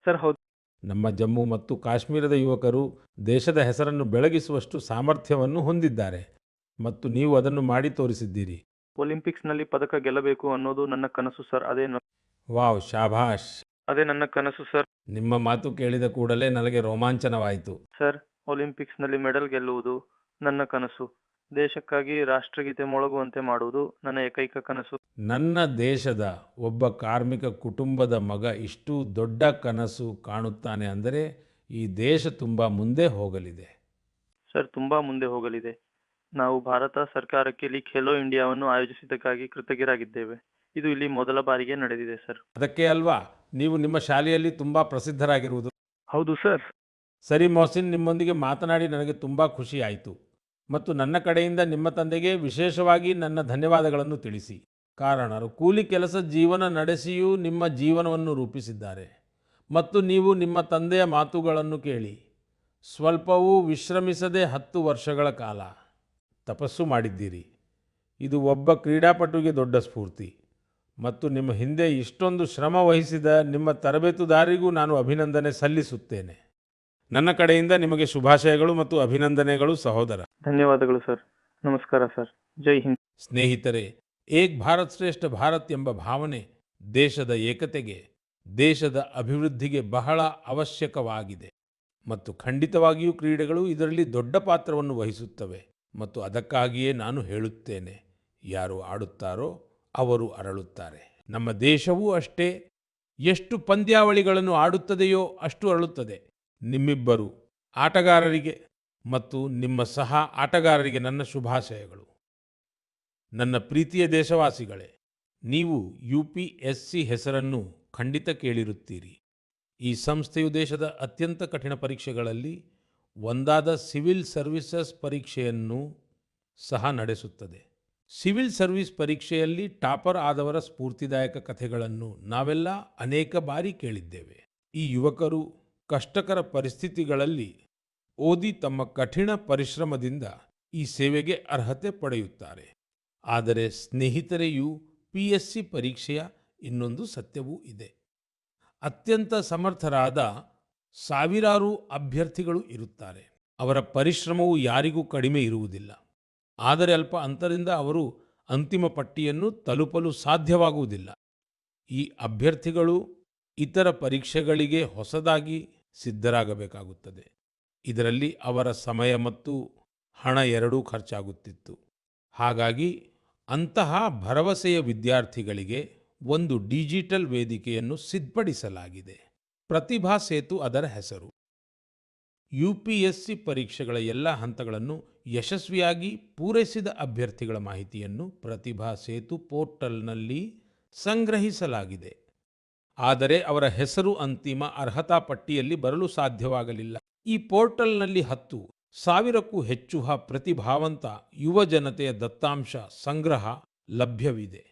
[SPEAKER 3] ಸರ್, ಹೌದು.
[SPEAKER 1] ನಮ್ಮ ಜಮ್ಮು ಮತ್ತು ಕಾಶ್ಮೀರದ ಯುವಕರು ದೇಶದ ಹೆಸರನ್ನು ಬೆಳಗಿಸುವಷ್ಟು ಸಾಮರ್ಥ್ಯವನ್ನು ಹೊಂದಿದ್ದಾರೆ ಮತ್ತು ನೀವು ಅದನ್ನು ಮಾಡಿ ತೋರಿಸಿದ್ದೀರಿ.
[SPEAKER 3] ಒಲಿಂಪಿಕ್ಸ್ನಲ್ಲಿ ಪದಕ ಗೆಲ್ಲಬೇಕು ಅನ್ನೋದು ನನ್ನ ಕನಸು ಸರ್.
[SPEAKER 1] ವಾವ್, ಶಾಭಾಷ್.
[SPEAKER 3] ಅದೇ ನನ್ನ ಕನಸು ಸರ್.
[SPEAKER 1] ನಿಮ್ಮ ಮಾತು ಕೇಳಿದ ಕೂಡಲೇ ನನಗೆ ರೋಮಾಂಚನವಾಯಿತು.
[SPEAKER 3] ಸರ್, ಒಲಿಂಪಿಕ್ಸ್ನಲ್ಲಿ ಮೆಡಲ್ ಗೆಲ್ಲುವುದು ನನ್ನ ಕನಸು. ದೇಶಕ್ಕಾಗಿ ರಾಷ್ಟ್ರಗೀತೆ ಮೊಳಗುವಂತೆ ಮಾಡುವುದು ನನ್ನ ಏಕೈಕ ಕನಸು.
[SPEAKER 1] ನನ್ನ ದೇಶದ ಒಬ್ಬ ಕಾರ್ಮಿಕ ಕುಟುಂಬದ ಮಗ ಇಷ್ಟು ದೊಡ್ಡ ಕನಸು ಕಾಣುತ್ತಾನೆ ಅಂದರೆ ಈ ದೇಶ ತುಂಬ ಮುಂದೆ ಹೋಗಲಿದೆ.
[SPEAKER 3] ಸರ್, ತುಂಬಾ ಮುಂದೆ ಹೋಗಲಿದೆ. ನಾವು ಭಾರತ ಸರ್ಕಾರಕ್ಕೆ ಇಲ್ಲಿ ಖೇಲೋ ಇಂಡಿಯಾವನ್ನು ಆಯೋಜಿಸಿದ್ದಕ್ಕಾಗಿ ಕೃತಜ್ಞರಾಗಿದ್ದೇವೆ. ಇದು ಇಲ್ಲಿ ಮೊದಲ ಬಾರಿಗೆ ನಡೆದಿದೆ ಸರ್.
[SPEAKER 1] ಅದಕ್ಕೆ ಅಲ್ವಾ ನೀವು ನಿಮ್ಮ ಶಾಲೆಯಲ್ಲಿ ತುಂಬ ಪ್ರಸಿದ್ಧರಾಗಿರುವುದು.
[SPEAKER 3] ಹೌದು ಸರ್.
[SPEAKER 1] ಸರಿ ಮೊಹಸಿನ್, ನಿಮ್ಮೊಂದಿಗೆ ಮಾತನಾಡಿ ನನಗೆ ತುಂಬ ಖುಷಿಯಾಯಿತು ಮತ್ತು ನನ್ನ ಕಡೆಯಿಂದ ನಿಮ್ಮ ತಂದೆಗೆ ವಿಶೇಷವಾಗಿ ನನ್ನ ಧನ್ಯವಾದಗಳನ್ನು ತಿಳಿಸಿ. ಕಾರಣರು ಕೂಲಿ ಕೆಲಸ ಜೀವನ ನಡೆಸಿಯೂ ನಿಮ್ಮ ಜೀವನವನ್ನು ರೂಪಿಸಿದ್ದಾರೆ ಮತ್ತು ನೀವು ನಿಮ್ಮ ತಂದೆಯ ಮಾತುಗಳನ್ನು ಕೇಳಿ ಸ್ವಲ್ಪವೂ ವಿಶ್ರಮಿಸದೆ 10 ವರ್ಷಗಳ ಕಾಲ ತಪಸ್ಸು ಮಾಡಿದ್ದೀರಿ. ಇದು ಒಬ್ಬ ಕ್ರೀಡಾಪಟುವಿಗೆ ದೊಡ್ಡ ಸ್ಫೂರ್ತಿ ಮತ್ತು ನಿಮ್ಮ ಹಿಂದೆ ಇಷ್ಟೊಂದು ಶ್ರಮ ವಹಿಸಿದ ನಿಮ್ಮ ತರಬೇತುದಾರಿಗೂ ನಾನು ಅಭಿನಂದನೆ ಸಲ್ಲಿಸುತ್ತೇನೆ. ನನ್ನ ಕಡೆಯಿಂದ ನಿಮಗೆ ಶುಭಾಶಯಗಳು ಮತ್ತು ಅಭಿನಂದನೆಗಳು ಸಹೋದರ.
[SPEAKER 3] ಧನ್ಯವಾದಗಳು ಸರ್. ನಮಸ್ಕಾರ ಸರ್. ಜೈ ಹಿಂದ್.
[SPEAKER 1] ಸ್ನೇಹಿತರೆ, ಏಕ್ ಭಾರತ್ ಶ್ರೇಷ್ಠ ಭಾರತ್ ಎಂಬ ಭಾವನೆ ದೇಶದ ಏಕತೆಗೆ, ದೇಶದ ಅಭಿವೃದ್ಧಿಗೆ ಬಹಳ ಅವಶ್ಯಕವಾಗಿದೆ ಮತ್ತು ಖಂಡಿತವಾಗಿಯೂ ಕ್ರೀಡೆಗಳು ಇದರಲ್ಲಿ ದೊಡ್ಡ ಪಾತ್ರವನ್ನು ವಹಿಸುತ್ತವೆ ಮತ್ತು ಅದಕ್ಕಾಗಿಯೇ ನಾನು ಹೇಳುತ್ತೇನೆ, ಯಾರು ಆಡುತ್ತಾರೋ ಅವರು ಅರಳುತ್ತಾರೆ. ನಮ್ಮ ದೇಶವೂ ಅಷ್ಟೇ, ಎಷ್ಟು ಪಂದ್ಯಾವಳಿಗಳನ್ನು ಆಡುತ್ತದೆಯೋ ಅಷ್ಟು ಅರಳುತ್ತದೆ. ನಿಮ್ಮಿಬ್ಬರು ಆಟಗಾರರಿಗೆ ಮತ್ತು ನಿಮ್ಮ ಸಹ ಆಟಗಾರರಿಗೆ ನನ್ನ ಶುಭಾಶಯಗಳು. ನನ್ನ ಪ್ರೀತಿಯ ದೇಶವಾಸಿಗಳೇ, ನೀವು UPSC ಹೆಸರನ್ನು ಖಂಡಿತ ಕೇಳಿರುತ್ತೀರಿ. ಈ ಸಂಸ್ಥೆಯು ದೇಶದ ಅತ್ಯಂತ ಕಠಿಣ ಪರೀಕ್ಷೆಗಳಲ್ಲಿ ಒಂದಾದ ಸಿವಿಲ್ ಸರ್ವಿಸಸ್ ಪರೀಕ್ಷೆಯನ್ನು ಸಹ ನಡೆಸುತ್ತದೆ. ಸಿವಿಲ್ ಸರ್ವಿಸ್ ಪರೀಕ್ಷೆಯಲ್ಲಿ ಟಾಪರ್ ಆದವರ ಸ್ಫೂರ್ತಿದಾಯಕ ಕಥೆಗಳನ್ನು ನಾವೆಲ್ಲ ಅನೇಕ ಬಾರಿ ಕೇಳಿದ್ದೇವೆ. ಈ ಯುವಕರು ಕಷ್ಟಕರ ಪರಿಸ್ಥಿತಿಗಳಲ್ಲಿ ಓದಿ ತಮ್ಮ ಕಠಿಣ ಪರಿಶ್ರಮದಿಂದ ಈ ಸೇವೆಗೆ ಅರ್ಹತೆ ಪಡೆಯುತ್ತಾರೆ. ಆದರೆ ಸ್ನೇಹಿತರೆ, PSC ಪರೀಕ್ಷೆಯ ಇನ್ನೊಂದು ಸತ್ಯವೂ ಇದೆ. ಅತ್ಯಂತ ಸಮರ್ಥರಾದ ಸಾವಿರಾರು ಅಭ್ಯರ್ಥಿಗಳು ಇರುತ್ತಾರೆ. ಅವರ ಪರಿಶ್ರಮವು ಯಾರಿಗೂ ಕಡಿಮೆ ಇರುವುದಿಲ್ಲ. ಆದರೆ ಅಲ್ಪ ಅಂತರದಿಂದ ಅವರು ಅಂತಿಮ ಪಟ್ಟಿಯನ್ನು ತಲುಪಲು ಸಾಧ್ಯವಾಗುವುದಿಲ್ಲ. ಈ ಅಭ್ಯರ್ಥಿಗಳು ಇತರ ಪರೀಕ್ಷೆಗಳಿಗೆ ಹೊಸದಾಗಿ ಸಿದ್ಧರಾಗಬೇಕಾಗುತ್ತದೆ. ಇದರಲ್ಲಿ ಅವರ ಸಮಯ ಮತ್ತು ಹಣ ಎರಡೂ ಖರ್ಚಾಗುತ್ತಿತ್ತು. ಹಾಗಾಗಿ ಅಂತಹ ಭರವಸೆಯ ವಿದ್ಯಾರ್ಥಿಗಳಿಗೆ ಒಂದು ಡಿಜಿಟಲ್ ವೇದಿಕೆಯನ್ನು ಸಿದ್ಧಪಡಿಸಲಾಗಿದೆ. ಪ್ರತಿಭಾ ಸೇತು ಅದರ ಹೆಸರು. UPSC ಪರೀಕ್ಷೆಗಳ ಎಲ್ಲ ಹಂತಗಳನ್ನು ಯಶಸ್ವಿಯಾಗಿ ಪೂರೈಸಿದ ಅಭ್ಯರ್ಥಿಗಳ ಮಾಹಿತಿಯನ್ನು ಪ್ರತಿಭಾ ಸೇತು ಪೋರ್ಟಲ್ನಲ್ಲಿ ಸಂಗ್ರಹಿಸಲಾಗಿದೆ. ಆದರೆ ಅವರ ಹೆಸರು ಅಂತಿಮ ಅರ್ಹತಾ ಪಟ್ಟಿಯಲ್ಲಿ ಬರಲು ಸಾಧ್ಯವಾಗಲಿಲ್ಲ. ಈ ಪೋರ್ಟಲ್ನಲ್ಲಿ 10,000ಕ್ಕೂ ಹೆಚ್ಚು ಪ್ರತಿಭಾವಂತ ಯುವ ಜನತೆಯ ದತ್ತಾಂಶ ಸಂಗ್ರಹ ಲಭ್ಯವಿದೆ.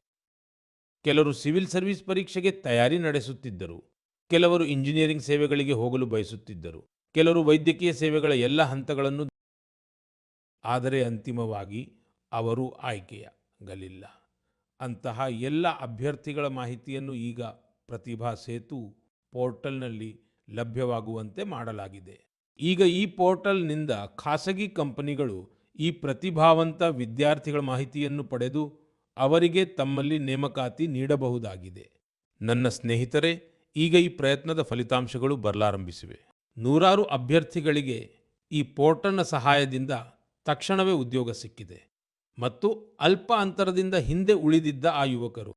[SPEAKER 1] ಕೆಲವರು ಸಿವಿಲ್ ಸರ್ವಿಸ್ ಪರೀಕ್ಷೆಗೆ ತಯಾರಿ ನಡೆಸುತ್ತಿದ್ದರು, ಕೆಲವರು ಇಂಜಿನಿಯರಿಂಗ್ ಸೇವೆಗಳಿಗೆ ಹೋಗಲು ಬಯಸುತ್ತಿದ್ದರು, ಕೆಲವರು ವೈದ್ಯಕೀಯ ಸೇವೆಗಳ ಎಲ್ಲ ಹಂತಗಳನ್ನು. ಆದರೆ ಅಂತಿಮವಾಗಿ ಅವರು ಆಯ್ಕೆಯಾಗಲಿಲ್ಲ. ಅಂತಹ ಎಲ್ಲ ಅಭ್ಯರ್ಥಿಗಳ ಮಾಹಿತಿಯನ್ನು ಈಗ ಪ್ರತಿಭಾ ಸೇತು ಪೋರ್ಟಲ್ನಲ್ಲಿ ಲಭ್ಯವಾಗುವಂತೆ ಮಾಡಲಾಗಿದೆ. ಈಗ ಈ ಪೋರ್ಟಲ್ನಿಂದ ಖಾಸಗಿ ಕಂಪನಿಗಳು ಈ ಪ್ರತಿಭಾವಂತ ವಿದ್ಯಾರ್ಥಿಗಳ ಮಾಹಿತಿಯನ್ನು ಪಡೆದು ಅವರಿಗೆ ತಮ್ಮಲ್ಲಿ ನೇಮಕಾತಿ ನೀಡಬಹುದಾಗಿದೆ. ನನ್ನ ಸ್ನೇಹಿತರೆ, ಈಗ ಈ ಪ್ರಯತ್ನದ ಫಲಿತಾಂಶಗಳು ಬರಲಾರಂಭಿಸಿವೆ. ನೂರಾರು ಅಭ್ಯರ್ಥಿಗಳಿಗೆ ಈ ಪೋರ್ಟಲ್ನ ಸಹಾಯದಿಂದ ತಕ್ಷಣವೇ ಉದ್ಯೋಗ ಸಿಕ್ಕಿದೆ ಮತ್ತು ಅಲ್ಪ ಅಂತರದಿಂದ ಹಿಂದೆ ಉಳಿದಿದ್ದ ಆ ಯುವಕರು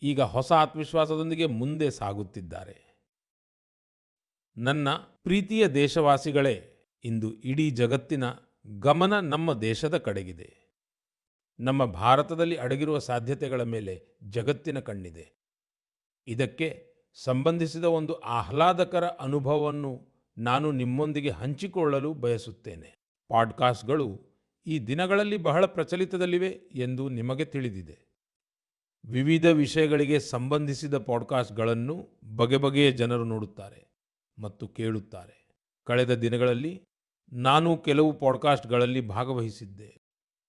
[SPEAKER 1] ಈಗ ಹೊಸ ಆತ್ಮವಿಶ್ವಾಸದೊಂದಿಗೆ ಮುಂದೆ ಸಾಗುತ್ತಿದ್ದಾರೆ. ನನ್ನ ಪ್ರೀತಿಯ ದೇಶವಾಸಿಗಳೇ, ಇಂದು ಇಡೀ ಜಗತ್ತಿನ ಗಮನ ನಮ್ಮ ದೇಶದ ಕಡೆಗಿದೆ. ನಮ್ಮ ಭಾರತದಲ್ಲಿ ಅಡಗಿರುವ ಸಾಧ್ಯತೆಗಳ ಮೇಲೆ ಜಗತ್ತಿನ ಕಣ್ಣಿದೆ. ಇದಕ್ಕೆ ಸಂಬಂಧಿಸಿದ ಒಂದು ಆಹ್ಲಾದಕರ ಅನುಭವವನ್ನು ನಾನು ನಿಮ್ಮೊಂದಿಗೆ ಹಂಚಿಕೊಳ್ಳಲು ಬಯಸುತ್ತೇನೆ. ಪಾಡ್ಕಾಸ್ಟ್ಗಳು ಈ ದಿನಗಳಲ್ಲಿ ಬಹಳ ಪ್ರಚಲಿತದಲ್ಲಿವೆ ಎಂದು ನಿಮಗೆ ತಿಳಿದಿದೆ. ವಿವಿಧ ವಿಷಯಗಳಿಗೆ ಸಂಬಂಧಿಸಿದ ಪಾಡ್ಕಾಸ್ಟ್ಗಳನ್ನು ಬಗೆ ಬಗೆಯ ಜನರು ನೋಡುತ್ತಾರೆ ಮತ್ತು ಕೇಳುತ್ತಾರೆ. ಕಳೆದ ದಿನಗಳಲ್ಲಿ ನಾನು ಕೆಲವು ಪಾಡ್ಕಾಸ್ಟ್ಗಳಲ್ಲಿ ಭಾಗವಹಿಸಿದ್ದೆ.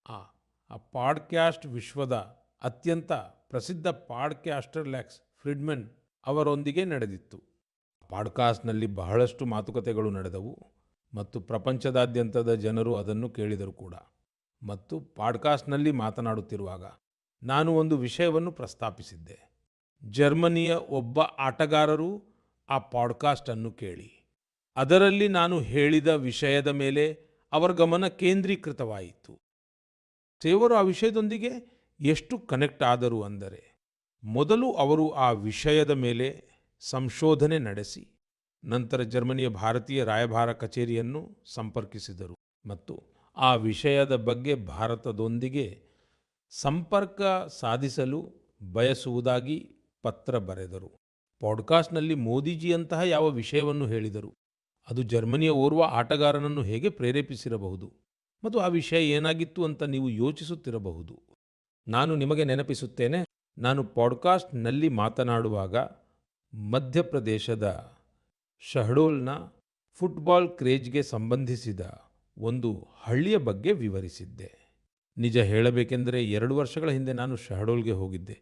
[SPEAKER 1] ಆ ಪಾಡ್ಕ್ಯಾಸ್ಟ್ ವಿಶ್ವದ ಅತ್ಯಂತ ಪ್ರಸಿದ್ಧ ಪಾಡ್ಕ್ಯಾಸ್ಟರ್ ಲೆಕ್ಸ್ ಫ್ರಿಡ್ಮನ್ ಅವರೊಂದಿಗೆ ನಡೆದಿತ್ತು. ಪಾಡ್ಕಾಸ್ಟ್ನಲ್ಲಿ ಬಹಳಷ್ಟು ಮಾತುಕತೆಗಳು ನಡೆದವು ಮತ್ತು ಪ್ರಪಂಚದಾದ್ಯಂತದ ಜನರು ಅದನ್ನು ಕೇಳಿದರು ಕೂಡ. ಮತ್ತು ಪಾಡ್ಕಾಸ್ಟ್ನಲ್ಲಿ ಮಾತನಾಡುತ್ತಿರುವಾಗ ನಾನು ಒಂದು ವಿಷಯವನ್ನು ಪ್ರಸ್ತಾಪಿಸಿದ್ದೆ. ಜರ್ಮನಿಯ ಒಬ್ಬ ಆಟಗಾರರು ಆ ಪಾಡ್ಕಾಸ್ಟನ್ನು ಕೇಳಿ ಅದರಲ್ಲಿ ನಾನು ಹೇಳಿದ ವಿಷಯದ ಮೇಲೆ ಅವರ ಗಮನ ಕೇಂದ್ರೀಕೃತವಾಯಿತು. ಅವರು ಆ ವಿಷಯದೊಂದಿಗೆ ಎಷ್ಟು ಕನೆಕ್ಟ್ ಆದರು ಅಂದರೆ, ಮೊದಲು ಅವರು ಆ ವಿಷಯದ ಮೇಲೆ ಸಂಶೋಧನೆ ನಡೆಸಿ ನಂತರ ಜರ್ಮನಿಯ ಭಾರತೀಯ ರಾಯಭಾರ ಕಚೇರಿಯನ್ನು ಸಂಪರ್ಕಿಸಿದರು ಮತ್ತು ಆ ವಿಷಯದ ಬಗ್ಗೆ ಭಾರತದೊಂದಿಗೆ ಸಂಪರ್ಕ ಸಾಧಿಸಲು ಬಯಸುವುದಾಗಿ ಪತ್ರ ಬರೆದರು. ಪಾಡ್ಕಾಸ್ಟ್ನಲ್ಲಿ ಮೋದಿಜಿಯಂತಹ ಯಾವ ವಿಷಯವನ್ನು ಹೇಳಿದರು, ಅದು ಜರ್ಮನಿಯ ಓರ್ವ ಆಟಗಾರನನ್ನು ಹೇಗೆ ಪ್ರೇರೇಪಿಸಿರಬಹುದು ಮತ್ತು ಆ ವಿಷಯ ಏನಾಗಿತ್ತು ಅಂತ ನೀವು ಯೋಚಿಸುತ್ತಿರಬಹುದು. ನಾನು ನಿಮಗೆ ನೆನಪಿಸುತ್ತೇನೆ, ನಾನು ಪಾಡ್ಕಾಸ್ಟ್ನಲ್ಲಿ ಮಾತನಾಡುವಾಗ ಮಧ್ಯಪ್ರದೇಶದ ಶಹಡೋಲ್ನ ಫುಟ್ಬಾಲ್ ಕ್ರೇಜ್ಗೆ ಸಂಬಂಧಿಸಿದ ಒಂದು ಹಳ್ಳಿಯ ಬಗ್ಗೆ ವಿವರಿಸಿದ್ದೆ. ನಿಜ ಹೇಳಬೇಕೆಂದರೆ 2 ವರ್ಷಗಳ ಹಿಂದೆ ನಾನು ಶಹಡೋಲ್ಗೆ ಹೋಗಿದ್ದೆ.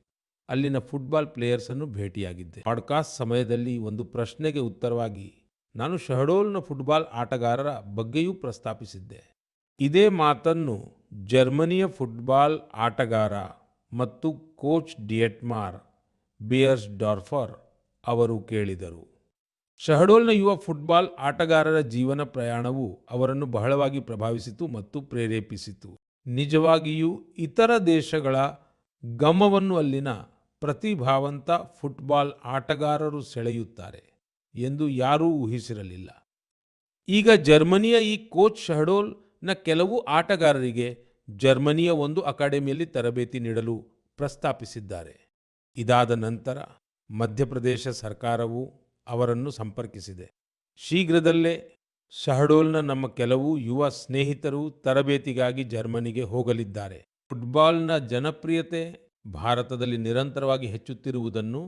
[SPEAKER 1] ಅಲ್ಲಿನ ಫುಟ್ಬಾಲ್ ಪ್ಲೇಯರ್ಸನ್ನು ಭೇಟಿಯಾಗಿದ್ದೆ. ಪಾಡ್ಕಾಸ್ಟ್ ಸಮಯದಲ್ಲಿ ಒಂದು ಪ್ರಶ್ನೆಗೆ ಉತ್ತರವಾಗಿ ನಾನು ಶಹಡೋಲ್ನ ಫುಟ್ಬಾಲ್ ಆಟಗಾರರ ಬಗ್ಗೆಯೂ ಪ್ರಸ್ತಾಪಿಸಿದ್ದೆ. ಇದೇ ಮಾತನ್ನು ಜರ್ಮನಿಯ ಫುಟ್ಬಾಲ್ ಆಟಗಾರ ಮತ್ತು ಕೋಚ್ ಡಿಯೆಟ್ಮಾರ್ ಬಿಯರ್ಸ್ಡಾರ್ಫರ್ ಅವರು ಕೇಳಿದರು. ಶಹಡೋಲ್ನ ಯುವ ಫುಟ್ಬಾಲ್ ಆಟಗಾರರ ಜೀವನ ಪ್ರಯಾಣವು ಅವರನ್ನು ಬಹಳವಾಗಿ ಪ್ರಭಾವಿಸಿತು ಮತ್ತು ಪ್ರೇರೇಪಿಸಿತು. ನಿಜವಾಗಿಯೂ ಇತರ ದೇಶಗಳ ಗಮನವನ್ನು ಅಲ್ಲಿನ ಪ್ರತಿಭಾವಂತ ಫುಟ್ಬಾಲ್ ಆಟಗಾರರು ಸೆಳೆಯುತ್ತಾರೆ ಎಂದು ಯಾರೂ ಊಹಿಸಿರಲಿಲ್ಲ. ಈಗ ಜರ್ಮನಿಯ ಈ ಕೋಚ್ ಶಹಡೋಲ್ನ ಕೆಲವು ಆಟಗಾರರಿಗೆ ಜರ್ಮನಿಯ ಒಂದು ಅಕಾಡೆಮಿಯಲ್ಲಿ ತರಬೇತಿ ನೀಡಲು ಪ್ರಸ್ತಾಪಿಸಿದ್ದಾರೆ. ಇದಾದ ನಂತರ ಮಧ್ಯಪ್ರದೇಶ ಸರ್ಕಾರವು ಅವರನ್ನು ಸಂಪರ್ಕಿಸಿದೆ. ಶೀಘ್ರದಲ್ಲೇ ಶಹಡೋಲ್ನ ನಮ್ಮ ಕೆಲವು ಯುವ ಸ್ನೇಹಿತರು ತರಬೇತಿಗಾಗಿ ಜರ್ಮನಿಗೆ ಹೋಗಲಿದ್ದಾರೆ. ಫುಟ್ಬಾಲ್ನ ಜನಪ್ರಿಯತೆ ಭಾರತದಲ್ಲಿ ನಿರಂತರವಾಗಿ ಹೆಚ್ಚುತ್ತಿರುವುದನ್ನು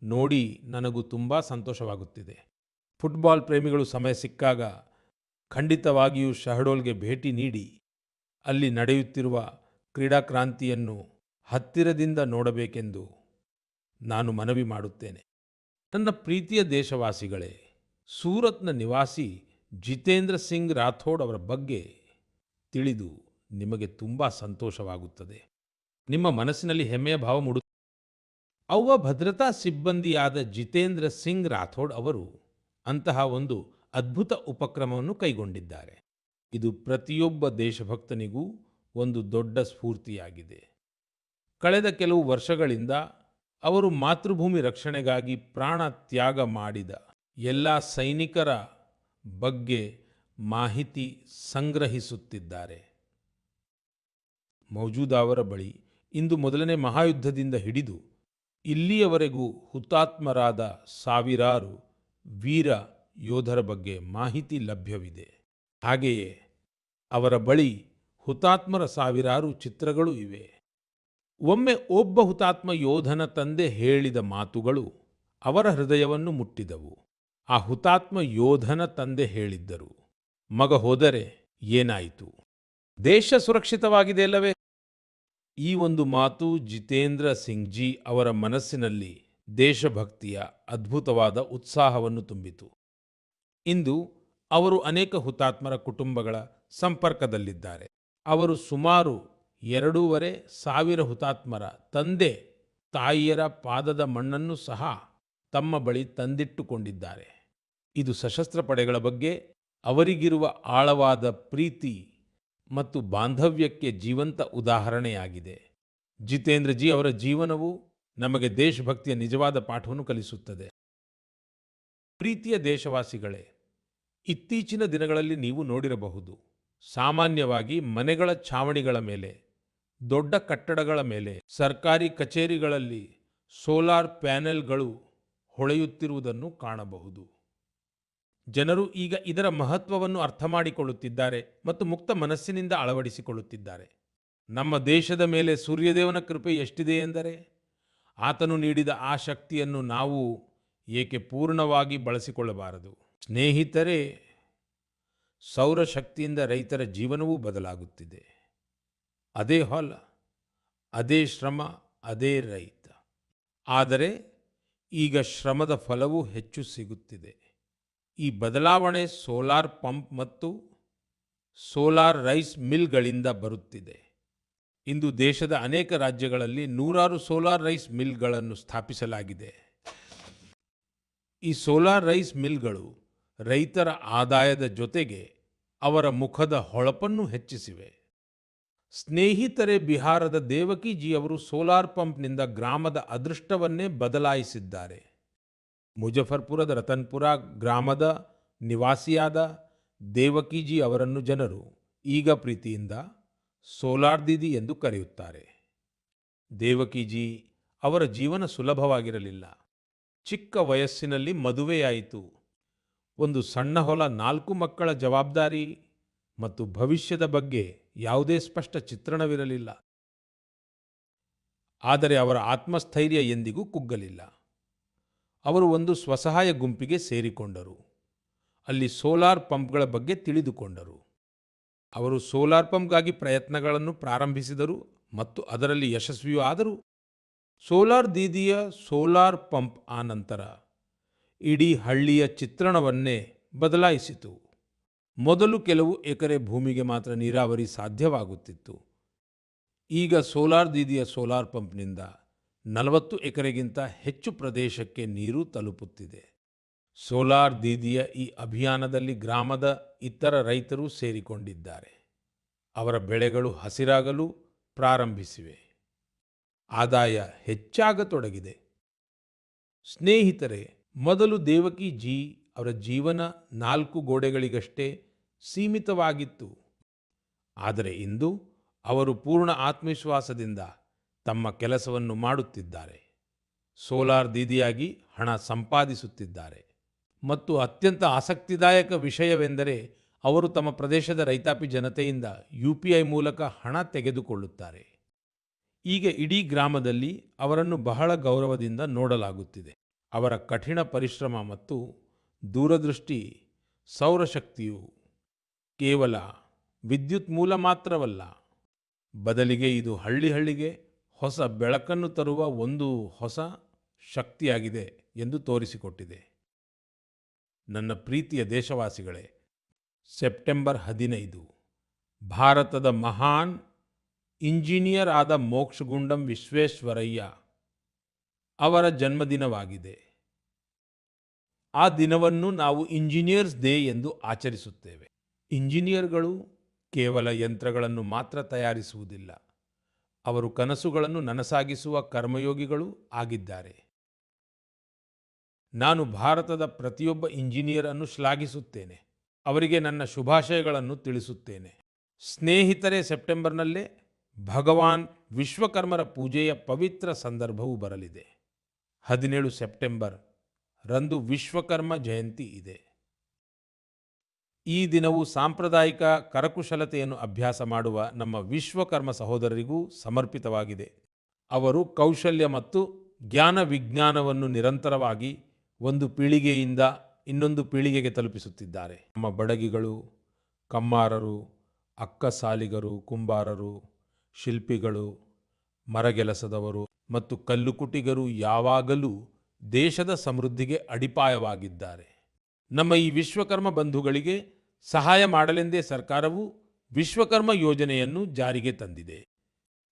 [SPEAKER 1] ನೋಡಿ ನನಗೂ ತುಂಬ ಸಂತೋಷವಾಗುತ್ತಿದೆ. ಫುಟ್ಬಾಲ್ ಪ್ರೇಮಿಗಳು ಸಮಯ ಸಿಕ್ಕಾಗ ಖಂಡಿತವಾಗಿಯೂ ಶಹಡೋಲ್ಗೆ ಭೇಟಿ ನೀಡಿ ಅಲ್ಲಿ ನಡೆಯುತ್ತಿರುವ ಕ್ರೀಡಾಕ್ರಾಂತಿಯನ್ನು ಹತ್ತಿರದಿಂದ ನೋಡಬೇಕೆಂದು ನಾನು ಮನವಿ ಮಾಡುತ್ತೇನೆ. ನನ್ನ ಪ್ರೀತಿಯ ದೇಶವಾಸಿಗಳೇ, ಸೂರತ್ನ ನಿವಾಸಿ ಜಿತೇಂದ್ರ ಸಿಂಗ್ ರಾಥೋಡ್ ಅವರ ಬಗ್ಗೆ ತಿಳಿದು ನಿಮಗೆ ತುಂಬ ಸಂತೋಷವಾಗುತ್ತದೆ. ನಿಮ್ಮ ಮನಸ್ಸಿನಲ್ಲಿ ಹೆಮ್ಮೆಯ ಭಾವ ಮೂಡುತ್ತದೆ. ಅವ್ವ ಭದ್ರತಾ ಸಿಬ್ಬಂದಿಯಾದ ಜಿತೇಂದ್ರ ಸಿಂಗ್ ರಾಥೋಡ್ ಅವರು ಅಂತಹ ಒಂದು ಅದ್ಭುತ ಉಪಕ್ರಮವನ್ನು ಕೈಗೊಂಡಿದ್ದಾರೆ. ಇದು ಪ್ರತಿಯೊಬ್ಬ ದೇಶಭಕ್ತನಿಗೂ ಒಂದು ದೊಡ್ಡ ಸ್ಫೂರ್ತಿಯಾಗಿದೆ. ಕಳೆದ ಕೆಲವು ವರ್ಷಗಳಿಂದ ಅವರು ಮಾತೃಭೂಮಿ ರಕ್ಷಣೆಗಾಗಿ ಪ್ರಾಣ ತ್ಯಾಗ ಮಾಡಿದ ಎಲ್ಲ ಸೈನಿಕರ ಬಗ್ಗೆ ಮಾಹಿತಿ ಸಂಗ್ರಹಿಸುತ್ತಿದ್ದಾರೆ. ಮೌಜೂದ್ ಅವರ ಬಳಿ ಇಂದು ಮೊದಲನೇ ಮಹಾಯುದ್ಧದಿಂದ ಹಿಡಿದು ಇಲ್ಲಿಯವರೆಗೂ ಹುತಾತ್ಮರಾದ ಸಾವಿರಾರು ವೀರ ಯೋಧರ ಬಗ್ಗೆ ಮಾಹಿತಿ ಲಭ್ಯವಿದೆ. ಹಾಗೆಯೇ ಅವರ ಬಳಿ ಹುತಾತ್ಮರ ಸಾವಿರಾರು ಚಿತ್ರಗಳು ಇವೆ. ಒಮ್ಮೆ ಒಬ್ಬ ಹುತಾತ್ಮ ಯೋಧನ ತಂದೆ ಹೇಳಿದ ಮಾತುಗಳು ಅವರ ಹೃದಯವನ್ನು ಮುಟ್ಟಿದವು. ಆ ಹುತಾತ್ಮ ಯೋಧನ ತಂದೆ ಹೇಳಿದ್ದರು, ಮಗ ಹೋದರೆ ಏನಾಯಿತು, ದೇಶ ಸುರಕ್ಷಿತವಾಗಿದೆ ಅಲ್ಲವೇ? ಈ ಒಂದು ಮಾತು ಜಿತೇಂದ್ರ ಸಿಂಗ್ ಜಿ ಅವರ ಮನಸ್ಸಿನಲ್ಲಿ ದೇಶಭಕ್ತಿಯ ಅದ್ಭುತವಾದ ಉತ್ಸಾಹವನ್ನು ತುಂಬಿತು. ಇಂದು ಅವರು ಅನೇಕ ಹುತಾತ್ಮರ ಕುಟುಂಬಗಳ ಸಂಪರ್ಕದಲ್ಲಿದ್ದಾರೆ. ಅವರು ಸುಮಾರು 2,500 ಹುತಾತ್ಮರ ತಂದೆ ತಾಯಿಯರ ಪಾದದ ಮಣ್ಣನ್ನು ಸಹ ತಮ್ಮ ಬಳಿ ತಂದಿಟ್ಟುಕೊಂಡಿದ್ದಾರೆ. ಇದು ಸಶಸ್ತ್ರ ಪಡೆಗಳ ಬಗ್ಗೆ ಅವರಿಗಿರುವ ಆಳವಾದ ಪ್ರೀತಿ ಮತ್ತು ಬಾಂಧವ್ಯಕ್ಕೆ ಜೀವಂತ ಉದಾಹರಣೆಯಾಗಿದೆ. ಜಿತೇಂದ್ರ ಜಿ ಅವರ ಜೀವನವು ನಮಗೆ ದೇಶಭಕ್ತಿಯ ನಿಜವಾದ ಪಾಠವನ್ನು ಕಲಿಸುತ್ತದೆ. ಪ್ರೀತಿಯ ದೇಶವಾಸಿಗಳೇ, ಇತ್ತೀಚಿನ ದಿನಗಳಲ್ಲಿ ನೀವು ನೋಡಿರಬಹುದು, ಸಾಮಾನ್ಯವಾಗಿ ಮನೆಗಳ ಛಾವಣಿಗಳ ಮೇಲೆ, ದೊಡ್ಡ ಕಟ್ಟಡಗಳ ಮೇಲೆ, ಸರ್ಕಾರಿ ಕಚೇರಿಗಳಲ್ಲಿ ಸೋಲಾರ್ ಪ್ಯಾನೆಲ್ಗಳು ಹೊಳೆಯುತ್ತಿರುವುದನ್ನು ಕಾಣಬಹುದು. ಜನರು ಈಗ ಇದರ ಮಹತ್ವವನ್ನು ಅರ್ಥ ಮಾಡಿಕೊಳ್ಳುತ್ತಿದ್ದಾರೆ ಮತ್ತು ಮುಕ್ತ ಮನಸ್ಸಿನಿಂದ ಅಳವಡಿಸಿಕೊಳ್ಳುತ್ತಿದ್ದಾರೆ. ನಮ್ಮ ದೇಶದ ಮೇಲೆ ಸೂರ್ಯದೇವನ ಕೃಪೆ ಎಷ್ಟಿದೆ ಎಂದರೆ, ಆತನು ನೀಡಿದ ಆ ಶಕ್ತಿಯನ್ನು ನಾವು ಏಕೆ ಪೂರ್ಣವಾಗಿ ಬಳಸಿಕೊಳ್ಳಬಾರದು? ಸ್ನೇಹಿತರೇ, ಸೌರಶಕ್ತಿಯಿಂದ ರೈತರ ಜೀವನವೂ ಬದಲಾಗುತ್ತಿದೆ. ಅದೇ ಹೊಲ, ಅದೇ ಶ್ರಮ, ಅದೇ ರೈತ. ಆದರೆ ಈಗ ಶ್ರಮದ ಫಲವೂ ಹೆಚ್ಚು ಸಿಗುತ್ತಿದೆ. ಈ ಬದಲಾವಣೆ ಸೋಲಾರ್ ಪಂಪ್ ಮತ್ತು ಸೋಲಾರ್ ರೈಸ್ ಮಿಲ್ಗಳಿಂದ ಬರುತ್ತಿದೆ. ಇಂದು ದೇಶದ ಅನೇಕ ರಾಜ್ಯಗಳಲ್ಲಿ ನೂರಾರು ಸೋಲಾರ್ ರೈಸ್ ಮಿಲ್ಗಳನ್ನು ಸ್ಥಾಪಿಸಲಾಗಿದೆ. ಈ ಸೋಲಾರ್ ರೈಸ್ ಮಿಲ್ಗಳು ರೈತರ ಆದಾಯದ ಜೊತೆಗೆ ಅವರ ಮುಖದ ಹೊಳಪನ್ನು ಹೆಚ್ಚಿಸಿವೆ. ಸ್ನೇಹಿತರೆ, ಬಿಹಾರದ ದೇವಕಿಜಿ ಅವರು ಸೋಲಾರ್ ಪಂಪ್ನಿಂದ ಗ್ರಾಮದ ಅದೃಷ್ಟವನ್ನೇ ಬದಲಾಯಿಸಿದ್ದಾರೆ. ಮುಜಫರ್ಪುರದ ರತನ್ಪುರ ಗ್ರಾಮದ ನಿವಾಸಿಯಾದ ದೇವಕಿಜಿ ಅವರನ್ನು ಜನರು ಈಗ ಪ್ರೀತಿಯಿಂದ ಸೋಲಾರ್ ದೀದಿ ಎಂದು ಕರೆಯುತ್ತಾರೆ. ದೇವಕಿಜಿ ಅವರ ಜೀವನ ಸುಲಭವಾಗಿರಲಿಲ್ಲ. ಚಿಕ್ಕ ವಯಸ್ಸಿನಲ್ಲಿ ಮದುವೆಯಾಯಿತು. ಒಂದು ಸಣ್ಣ ಹೊಲ, 4 ಮಕ್ಕಳ ಜವಾಬ್ದಾರಿ ಮತ್ತು ಭವಿಷ್ಯದ ಬಗ್ಗೆ ಯಾವುದೇ ಸ್ಪಷ್ಟ ಚಿತ್ರಣವಿರಲಿಲ್ಲ. ಆದರೆ ಅವರ ಆತ್ಮಸ್ಥೈರ್ಯ ಎಂದಿಗೂ ಕುಗ್ಗಲಿಲ್ಲ. ಅವರು ಒಂದು ಸ್ವಸಹಾಯ ಗುಂಪಿಗೆ ಸೇರಿಕೊಂಡರು. ಅಲ್ಲಿ ಸೋಲಾರ್ ಪಂಪ್ಗಳ ಬಗ್ಗೆ ತಿಳಿದುಕೊಂಡರು. ಅವರು ಸೋಲಾರ್ ಪಂಪ್ಗಾಗಿ ಪ್ರಯತ್ನಗಳನ್ನು ಪ್ರಾರಂಭಿಸಿದರು ಮತ್ತು ಅದರಲ್ಲಿ ಯಶಸ್ವಿಯೂ ಆದರು. ಸೋಲಾರ್ ದೀದಿಯ ಸೋಲಾರ್ ಪಂಪ್ ಆನಂತರ ಇಡೀ ಹಳ್ಳಿಯ ಚಿತ್ರಣವನ್ನೇ ಬದಲಾಯಿಸಿತು. ಮೊದಲು ಕೆಲವು ಎಕರೆ ಭೂಮಿಗೆ ಮಾತ್ರ ನೀರಾವರಿ ಸಾಧ್ಯವಾಗುತ್ತಿತ್ತು. ಈಗ ಸೋಲಾರ್ ದೀದಿಯ ಸೋಲಾರ್ ಪಂಪ್ನಿಂದ 40 ಎಕರೆಗಿಂತ ಹೆಚ್ಚು ಪ್ರದೇಶಕ್ಕೆ ನೀರು ತಲುಪುತ್ತಿದೆ. ಸೋಲಾರ್ ದೀದಿಯ ಈ ಅಭಿಯಾನದಲ್ಲಿ ಗ್ರಾಮದ ಇತರ ರೈತರು ಸೇರಿಕೊಂಡಿದ್ದಾರೆ. ಅವರ ಬೆಳೆಗಳು ಹಸಿರಾಗಲು ಪ್ರಾರಂಭಿಸಿವೆ. ಆದಾಯ ಹೆಚ್ಚಾಗತೊಡಗಿದೆ. ಸ್ನೇಹಿತರೆ, ಮೊದಲು ದೇವಕಿ ಜಿ ಅವರ ಜೀವನ 4 ಗೋಡೆಗಳಿಗಷ್ಟೇ ಸೀಮಿತವಾಗಿತ್ತು. ಆದರೆ ಇಂದು ಅವರು ಪೂರ್ಣ ಆತ್ಮವಿಶ್ವಾಸದಿಂದ ತಮ್ಮ ಕೆಲಸವನ್ನು ಮಾಡುತ್ತಿದ್ದಾರೆ. ಸೋಲಾರ್ ದೀದಿಯಾಗಿ ಹಣ ಸಂಪಾದಿಸುತ್ತಿದ್ದಾರೆ. ಮತ್ತು ಅತ್ಯಂತ ಆಸಕ್ತಿದಾಯಕ ವಿಷಯವೆಂದರೆ, ಅವರು ತಮ್ಮ ಪ್ರದೇಶದ ರೈತಾಪಿ ಜನತೆಯಿಂದ UPI ಮೂಲಕ ಹಣ ತೆಗೆದುಕೊಳ್ಳುತ್ತಾರೆ. ಈಗ ಇಡೀ ಗ್ರಾಮದಲ್ಲಿ ಅವರನ್ನು ಬಹಳ ಗೌರವದಿಂದ ನೋಡಲಾಗುತ್ತಿದೆ. ಅವರ ಕಠಿಣ ಪರಿಶ್ರಮ ಮತ್ತು ದೂರದೃಷ್ಟಿ ಸೌರಶಕ್ತಿಯು ಕೇವಲ ವಿದ್ಯುತ್ ಮೂಲ ಮಾತ್ರವಲ್ಲ, ಬದಲಿಗೆ ಇದು ಹಳ್ಳಿಗೆ ಹೊಸ ಬೆಳಕನ್ನು ತರುವ ಒಂದು ಹೊಸ ಶಕ್ತಿಯಾಗಿದೆ ಎಂದು ತೋರಿಸಿಕೊಟ್ಟಿದೆ. ನನ್ನ ಪ್ರೀತಿಯ ದೇಶವಾಸಿಗಳೇ, ಸೆಪ್ಟೆಂಬರ್ 15 ಭಾರತದ ಮಹಾನ್ ಇಂಜಿನಿಯರ್ ಆದ ಮೋಕ್ಷಗುಂಡಂ ವಿಶ್ವೇಶ್ವರಯ್ಯ ಅವರ ಜನ್ಮದಿನವಾಗಿದೆ. ಆ ದಿನವನ್ನು ನಾವು ಇಂಜಿನಿಯರ್ಸ್ ಡೇ ಎಂದು ಆಚರಿಸುತ್ತೇವೆ. ಇಂಜಿನಿಯರ್ಗಳು ಕೇವಲ ಯಂತ್ರಗಳನ್ನು ಮಾತ್ರ ತಯಾರಿಸುವುದಿಲ್ಲ, ಅವರು ಕನಸುಗಳನ್ನು ನನಸಾಗಿಸುವ ಕರ್ಮಯೋಗಿಗಳು ಆಗಿದ್ದಾರೆ. ನಾನು ಭಾರತದ ಪ್ರತಿಯೊಬ್ಬ ಇಂಜಿನಿಯರ್ ಅನ್ನು ಶ್ಲಾಘಿಸುತ್ತೇನೆ. ಅವರಿಗೆ ನನ್ನ ಶುಭಾಶಯಗಳನ್ನು ತಿಳಿಸುತ್ತೇನೆ. ಸ್ನೇಹಿತರೆ, ಸೆಪ್ಟೆಂಬರ್ನಲ್ಲೇ ಭಗವಾನ್ ವಿಶ್ವಕರ್ಮರ ಪೂಜೆಯ ಪವಿತ್ರ ಸಂದರ್ಭವೂ ಬರಲಿದೆ. 17 ಸೆಪ್ಟೆಂಬರ್ ರಂದು ವಿಶ್ವಕರ್ಮ ಜಯಂತಿ ಇದೆ. ಈ ದಿನವು ಸಾಂಪ್ರದಾಯಿಕ ಕರಕುಶಲತೆಯನ್ನು ಅಭ್ಯಾಸ ಮಾಡುವ ನಮ್ಮ ವಿಶ್ವಕರ್ಮ ಸಹೋದರರಿಗೂ ಸಮರ್ಪಿತವಾಗಿದೆ. ಅವರು ಕೌಶಲ್ಯ ಮತ್ತು ಜ್ಞಾನ ವಿಜ್ಞಾನವನ್ನು ನಿರಂತರವಾಗಿ ಒಂದು ಪೀಳಿಗೆಯಿಂದ ಇನ್ನೊಂದು ಪೀಳಿಗೆಗೆ ತಲುಪಿಸುತ್ತಿದ್ದಾರೆ. ನಮ್ಮ ಬಡಗಿಗಳು, ಕಮ್ಮಾರರು, ಅಕ್ಕಸಾಲಿಗರು, ಕುಂಬಾರರು, ಶಿಲ್ಪಿಗಳು, ಮರಗೆಲಸದವರು ಮತ್ತು ಕಲ್ಲುಕುಟಿಗರು ಯಾವಾಗಲೂ ದೇಶದ ಸಮೃದ್ಧಿಗೆ ಅಡಿಪಾಯವಾಗಿದ್ದಾರೆ. ನಮ್ಮ ಈ ವಿಶ್ವಕರ್ಮ ಬಂಧುಗಳಿಗೆ ಸಹಾಯ ಮಾಡಲೆಂದೇ ಸರ್ಕಾರವು ವಿಶ್ವಕರ್ಮ ಯೋಜನೆಯನ್ನು ಜಾರಿಗೆ ತಂದಿದೆ.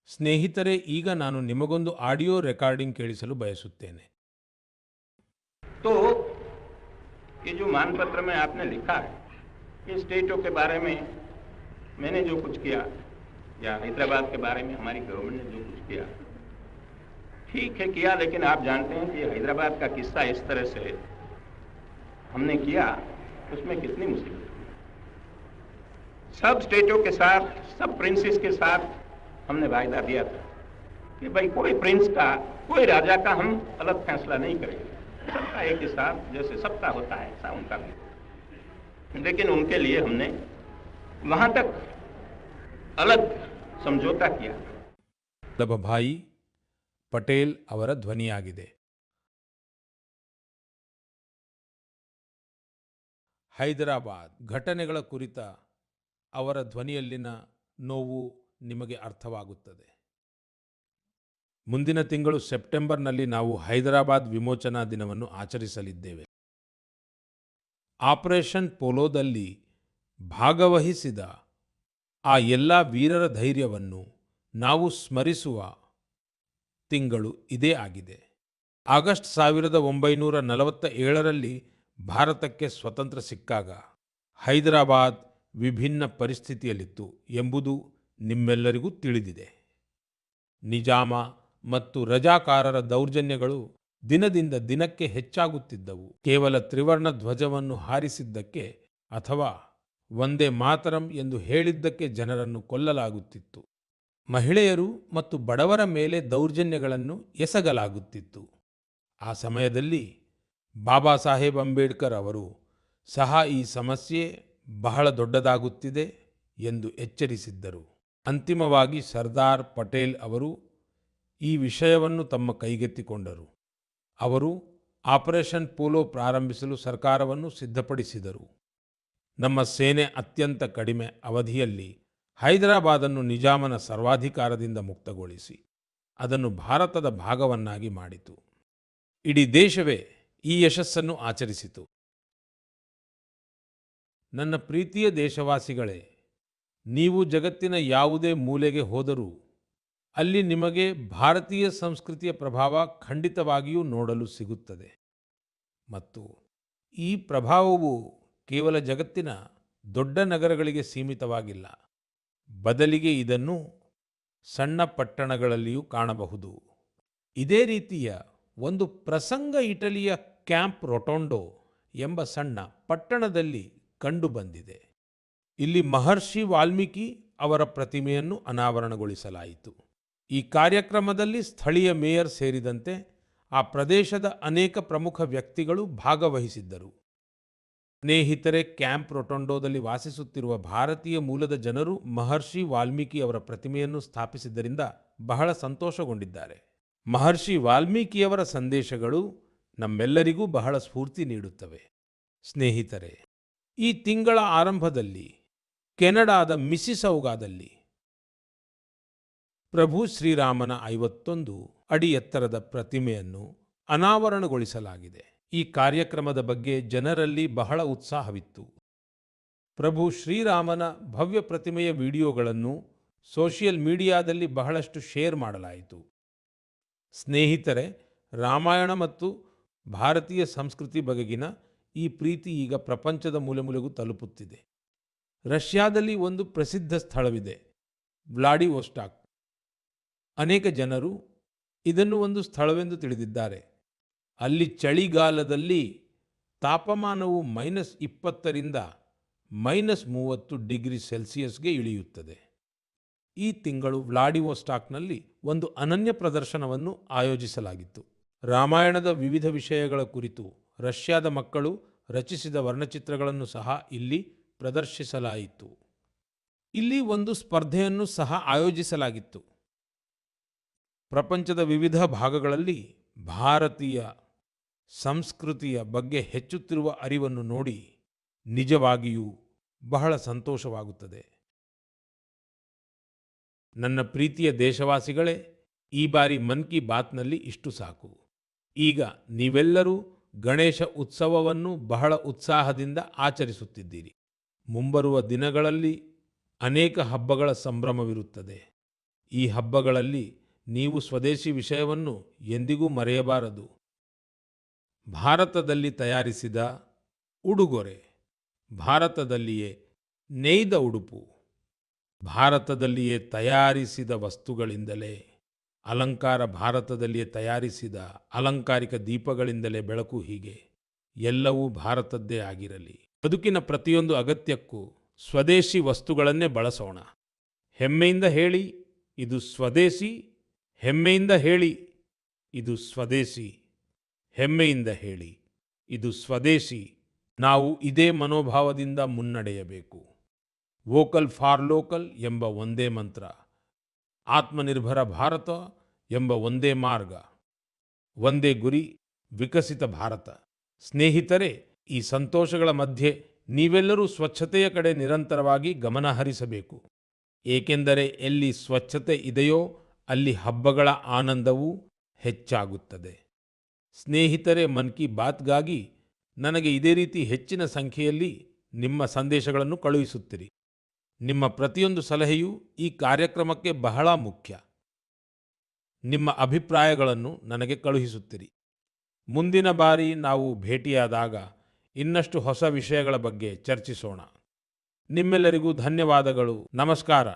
[SPEAKER 1] ಸ್ನೇಹಿತರೆ, ಈಗ ನಾನು ನಿಮಗೊಂದು ಆಡಿಯೋ ರೆಕಾರ್ಡಿಂಗ್ ಕೇಳಿಸಲು ಬಯಸುತ್ತೇನೆ.
[SPEAKER 4] तो ये जो मानपत्र में आपने लिखा है, ये स्टेटों के बारे में मैंने जो कुछ किया या हैदराबाद के बारे में हमारी गवर्नमेंट ने जो कुछ किया, ठीक है किया, लेकिन आप जानते हैं कि हैदराबाद का किस्सा इस तरह से है हमने किया उसमें कितनी मुसीबत हुई। सब स्टेटों के साथ, सब प्रिंसेस के साथ हमने वायदा दिया था कि भाई कोई प्रिंस का, कोई राजा का हम अलग फैसला नहीं करेंगे, सबका एक ही साथ, जैसे सबका होता है ऐसा उनका भी। लेकिन उनके लिए हमने वहां तक अलग समझौता किया।
[SPEAKER 1] ವಲ್ಲಭಭಾಯಿ ಪಟೇಲ್ ಅವರ ಧ್ವನಿಯಾಗಿದೆ. ಹೈದರಾಬಾದ್ ಘಟನೆಗಳ ಕುರಿತ ಅವರ ಧ್ವನಿಯಲ್ಲಿನ ನೋವು ನಿಮಗೆ ಅರ್ಥವಾಗುತ್ತದೆ. ಮುಂದಿನ ತಿಂಗಳು ಸೆಪ್ಟೆಂಬರ್ನಲ್ಲಿ ನಾವು ಹೈದರಾಬಾದ್ ವಿಮೋಚನಾ ದಿನವನ್ನು ಆಚರಿಸಲಿದ್ದೇವೆ. ಆಪರೇಷನ್ ಪೋಲೋದಲ್ಲಿ ಭಾಗವಹಿಸಿದ ಆ ಎಲ್ಲ ವೀರರ ಧೈರ್ಯವನ್ನು ನಾವು ಸ್ಮರಿಸುವ ತಿಂಗಳು ಇದೇ ಆಗಿದೆ. ಆಗಸ್ಟ್ 1947ರಲ್ಲಿ ಭಾರತಕ್ಕೆ ಸ್ವತಂತ್ರ ಸಿಕ್ಕಾಗ ಹೈದರಾಬಾದ್ ವಿಭಿನ್ನ ಪರಿಸ್ಥಿತಿಯಲ್ಲಿತ್ತು ಎಂಬುದು ನಿಮ್ಮೆಲ್ಲರಿಗೂ ತಿಳಿದಿದೆ. ನಿಜಾಮ ಮತ್ತು ರಜಾಕಾರರ ದೌರ್ಜನ್ಯಗಳು ದಿನದಿಂದ ದಿನಕ್ಕೆ ಹೆಚ್ಚಾಗುತ್ತಿದ್ದವು. ಕೇವಲ ತ್ರಿವರ್ಣ ಧ್ವಜವನ್ನು ಹಾರಿಸಿದ್ದಕ್ಕೆ ಅಥವಾ ವಂದೇ ಮಾತರಂ ಎಂದು ಹೇಳಿದ್ದಕ್ಕೆ ಜನರನ್ನು ಕೊಲ್ಲಲಾಗುತ್ತಿತ್ತು. ಮಹಿಳೆಯರು ಮತ್ತು ಬಡವರ ಮೇಲೆ ದೌರ್ಜನ್ಯಗಳನ್ನು ಎಸಗಲಾಗುತ್ತಿತ್ತು. ಆ ಸಮಯದಲ್ಲಿ ಬಾಬಾ ಸಾಹೇಬ್ ಅಂಬೇಡ್ಕರ್ ಅವರು ಸಹ ಈ ಸಮಸ್ಯೆ ಬಹಳ ದೊಡ್ಡದಾಗುತ್ತಿದೆ ಎಂದು ಎಚ್ಚರಿಸಿದ್ದರು. ಅಂತಿಮವಾಗಿ ಸರ್ದಾರ್ ಪಟೇಲ್ ಅವರು ಈ ವಿಷಯವನ್ನು ತಮ್ಮ ಕೈಗೆತ್ತಿಕೊಂಡರು. ಅವರು ಆಪರೇಷನ್ ಪೋಲೋ ಪ್ರಾರಂಭಿಸಲು ಸರ್ಕಾರವನ್ನು ಸಿದ್ಧಪಡಿಸಿದರು. ನಮ್ಮ ಸೇನೆ ಅತ್ಯಂತ ಕಡಿಮೆ ಅವಧಿಯಲ್ಲಿ ಹೈದರಾಬಾದನ್ನು ನಿಜಾಮನ ಸರ್ವಾಧಿಕಾರದಿಂದ ಮುಕ್ತಗೊಳಿಸಿ ಅದನ್ನು ಭಾರತದ ಭಾಗವನ್ನಾಗಿ ಮಾಡಿತು. ಇಡೀ ದೇಶವೇ ಈ ಯಶಸ್ಸನ್ನು ಆಚರಿಸಿತು. ನನ್ನ ಪ್ರೀತಿಯ ದೇಶವಾಸಿಗಳೇ, ನೀವು ಜಗತ್ತಿನ ಯಾವುದೇ ಮೂಲೆಗೆ ಹೋದರೂ ಅಲ್ಲಿ ನಿಮಗೆ ಭಾರತೀಯ ಸಂಸ್ಕೃತಿಯ ಪ್ರಭಾವ ಖಂಡಿತವಾಗಿಯೂ ನೋಡಲು ಸಿಗುತ್ತದೆ. ಮತ್ತು ಈ ಪ್ರಭಾವವು ಕೇವಲ ಜಗತ್ತಿನ ದೊಡ್ಡ ನಗರಗಳಿಗೆ ಸೀಮಿತವಾಗಿಲ್ಲ. ಬದಲಿಗೆ ಇದನ್ನು ಸಣ್ಣ ಪಟ್ಟಣಗಳಲ್ಲಿಯೂ ಕಾಣಬಹುದು. ಇದೇ ರೀತಿಯ ಒಂದು ಪ್ರಸಂಗ ಇಟಲಿಯ ಕ್ಯಾಂಪ್ ರೊಟೊಂಡೋ ಎಂಬ ಸಣ್ಣ ಪಟ್ಟಣದಲ್ಲಿ ಕಂಡುಬಂದಿದೆ. ಇಲ್ಲಿ ಮಹರ್ಷಿ ವಾಲ್ಮೀಕಿ ಅವರ ಪ್ರತಿಮೆಯನ್ನು ಅನಾವರಣಗೊಳಿಸಲಾಯಿತು. ಈ ಕಾರ್ಯಕ್ರಮದಲ್ಲಿ ಸ್ಥಳೀಯ ಮೇಯರ್ ಸೇರಿದಂತೆ ಆ ಪ್ರದೇಶದ ಅನೇಕ ಪ್ರಮುಖ ವ್ಯಕ್ತಿಗಳು ಭಾಗವಹಿಸಿದ್ದರು. ಸ್ನೇಹಿತರೆ, ಕ್ಯಾಂಪ್ ರೊಟೊಂಡೋದಲ್ಲಿ ವಾಸಿಸುತ್ತಿರುವ ಭಾರತೀಯ ಮೂಲದ ಜನರು ಮಹರ್ಷಿ ವಾಲ್ಮೀಕಿ ಅವರ ಪ್ರತಿಮೆಯನ್ನು ಸ್ಥಾಪಿಸಿದ್ದರಿಂದ ಬಹಳ ಸಂತೋಷಗೊಂಡಿದ್ದಾರೆ. ಮಹರ್ಷಿ ವಾಲ್ಮೀಕಿಯವರ ಸಂದೇಶಗಳು ನಮ್ಮೆಲ್ಲರಿಗೂ ಬಹಳ ಸ್ಫೂರ್ತಿ ನೀಡುತ್ತವೆ. ಸ್ನೇಹಿತರೆ, ಈ ತಿಂಗಳ ಆರಂಭದಲ್ಲಿ ಕೆನಡಾದ ಮಿಸಿಸೌಗಾದಲ್ಲಿ ಪ್ರಭು ಶ್ರೀರಾಮನ 51 ಅಡಿ ಎತ್ತರದ ಪ್ರತಿಮೆಯನ್ನು ಅನಾವರಣಗೊಳಿಸಲಾಗಿದೆ. ಈ ಕಾರ್ಯಕ್ರಮದ ಬಗ್ಗೆ ಜನರಲ್ಲಿ ಬಹಳ ಉತ್ಸಾಹವಿತ್ತು. ಪ್ರಭು ಶ್ರೀರಾಮನ ಭವ್ಯ ಪ್ರತಿಮೆಯ ವಿಡಿಯೋಗಳನ್ನು ಸೋಷಿಯಲ್ ಮೀಡಿಯಾದಲ್ಲಿ ಬಹಳಷ್ಟು ಶೇರ್ ಮಾಡಲಾಯಿತು. ಸ್ನೇಹಿತರೆ, ರಾಮಾಯಣ ಮತ್ತು ಭಾರತೀಯ ಸಂಸ್ಕೃತಿ ಬಗೆಗಿನ ಈ ಪ್ರೀತಿ ಈಗ ಪ್ರಪಂಚದ ಮೂಲೆಮೂಲೆಗೂ ತಲುಪುತ್ತಿದೆ. ರಷ್ಯಾದಲ್ಲಿ ಒಂದು ಪ್ರಸಿದ್ಧ ಸ್ಥಳವಿದೆ, ವ್ಲಾಡಿವೋಸ್ಟಾಕ್. ಅನೇಕ ಜನರು ಇದನ್ನು ಒಂದು ಸ್ಥಳವೆಂದು ತಿಳಿದಿದ್ದಾರೆ. ಅಲ್ಲಿ ಚಳಿಗಾಲದಲ್ಲಿ ತಾಪಮಾನವು -20ರಿಂದ -30 ಡಿಗ್ರಿ ಸೆಲ್ಸಿಯಸ್ಗೆ ಇಳಿಯುತ್ತದೆ. ಈ ತಿಂಗಳು ವ್ಲಾಡಿವೋಸ್ಟಾಕ್ನಲ್ಲಿ ಒಂದು ಅನನ್ಯ ಪ್ರದರ್ಶನವನ್ನು ಆಯೋಜಿಸಲಾಗಿತ್ತು. ರಾಮಾಯಣದ ವಿವಿಧ ವಿಷಯಗಳ ಕುರಿತು ರಷ್ಯಾದ ಮಕ್ಕಳು ರಚಿಸಿದ ವರ್ಣಚಿತ್ರಗಳನ್ನು ಸಹ ಇಲ್ಲಿ ಪ್ರದರ್ಶಿಸಲಾಯಿತು. ಇಲ್ಲಿ ಒಂದು ಸ್ಪರ್ಧೆಯನ್ನು ಸಹ ಆಯೋಜಿಸಲಾಗಿತ್ತು. ಪ್ರಪಂಚದ ವಿವಿಧ ಭಾಗಗಳಲ್ಲಿ ಭಾರತೀಯ ಸಂಸ್ಕೃತಿಯ ಬಗ್ಗೆ ಹೆಚ್ಚುತ್ತಿರುವ ಅರಿವನ್ನು ನೋಡಿ ನಿಜವಾಗಿಯೂ ಬಹಳ ಸಂತೋಷವಾಗುತ್ತದೆ. ನನ್ನ ಪ್ರೀತಿಯ ದೇಶವಾಸಿಗಳೇ, ಈ ಬಾರಿ ಮನ್ ಕಿ ಬಾತ್ನಲ್ಲಿ ಇಷ್ಟು ಸಾಕು. ಈಗ ನೀವೆಲ್ಲರೂ ಗಣೇಶ ಉತ್ಸವವನ್ನು ಬಹಳ ಉತ್ಸಾಹದಿಂದ ಆಚರಿಸುತ್ತಿದ್ದೀರಿ. ಮುಂಬರುವ ದಿನಗಳಲ್ಲಿ ಅನೇಕ ಹಬ್ಬಗಳ ಸಂಭ್ರಮವಿರುತ್ತದೆ. ಈ ಹಬ್ಬಗಳಲ್ಲಿ ನೀವು ಸ್ವದೇಶಿ ವಿಷಯವನ್ನು ಎಂದಿಗೂ ಮರೆಯಬಾರದು. ಭಾರತದಲ್ಲಿ ತಯಾರಿಸಿದ ಉಡುಗೊರೆ, ಭಾರತದಲ್ಲಿಯೇ ನೇಯ್ದ ಉಡುಪು, ಭಾರತದಲ್ಲಿಯೇ ತಯಾರಿಸಿದ ವಸ್ತುಗಳಿಂದಲೇ ಅಲಂಕಾರ, ಭಾರತದಲ್ಲಿಯೇ ತಯಾರಿಸಿದ ಅಲಂಕಾರಿಕ ದೀಪಗಳಿಂದಲೇ ಬೆಳಕು, ಹೀಗೆ ಎಲ್ಲವೂ ಭಾರತದ್ದೇ ಆಗಿರಲಿ. ಬದುಕಿನ ಪ್ರತಿಯೊಂದು ಅಗತ್ಯಕ್ಕೂ ಸ್ವದೇಶಿ ವಸ್ತುಗಳನ್ನೇ ಬಳಸೋಣ. ಹೆಮ್ಮೆಯಿಂದ ಹೇಳಿ ಇದು ಸ್ವದೇಶಿ, ಹೆಮ್ಮೆಯಿಂದ ಹೇಳಿ ಇದು ಸ್ವದೇಶಿ, ಹೆಮ್ಮೆಯಿಂದ ಹೇಳಿ ಇದು ಸ್ವದೇಶಿ. ನಾವು ಇದೇ ಮನೋಭಾವದಿಂದ ಮುನ್ನಡೆಯಬೇಕು. ವೋಕಲ್ ಫಾರ್ ಲೋಕಲ್ ಎಂಬ ಒಂದೇ ಮಂತ್ರ, ಆತ್ಮನಿರ್ಭರ ಭಾರತ ಎಂಬ ಒಂದೇ ಮಾರ್ಗ, ಒಂದೇ ಗುರಿ, ವಿಕಸಿತ ಭಾರತ. ಸ್ನೇಹಿತರೆ, ಈ ಸಂತೋಷಗಳ ಮಧ್ಯೆ ನೀವೆಲ್ಲರೂ ಸ್ವಚ್ಛತೆಯ ಕಡೆ ನಿರಂತರವಾಗಿ ಗಮನ ಹರಿಸಬೇಕು. ಏಕೆಂದರೆ ಎಲ್ಲಿ ಸ್ವಚ್ಛತೆ ಇದೆಯೋ ಅಲ್ಲಿ ಹಬ್ಬಗಳ ಆನಂದವೂ ಹೆಚ್ಚಾಗುತ್ತದೆ. ಸ್ನೇಹಿತರೆ, ಮನ್ ಕಿ ಬಾತ್ಗಾಗಿ ನನಗೆ ಇದೇ ರೀತಿ ಹೆಚ್ಚಿನ ಸಂಖ್ಯೆಯಲ್ಲಿ ನಿಮ್ಮ ಸಂದೇಶಗಳನ್ನು ಕಳುಹಿಸುತ್ತಿರಿ. ನಿಮ್ಮ ಪ್ರತಿಯೊಂದು ಸಲಹೆಯೂ ಈ ಕಾರ್ಯಕ್ರಮಕ್ಕೆ ಬಹಳ ಮುಖ್ಯ. ನಿಮ್ಮ ಅಭಿಪ್ರಾಯಗಳನ್ನು ನನಗೆ ಕಳುಹಿಸುತ್ತಿರಿ. ಮುಂದಿನ ಬಾರಿ ನಾವು ಭೇಟಿಯಾದಾಗ ಇನ್ನಷ್ಟು ಹೊಸ ವಿಷಯಗಳ ಬಗ್ಗೆ ಚರ್ಚಿಸೋಣ. ನಿಮ್ಮೆಲ್ಲರಿಗೂ ಧನ್ಯವಾದಗಳು. ನಮಸ್ಕಾರ.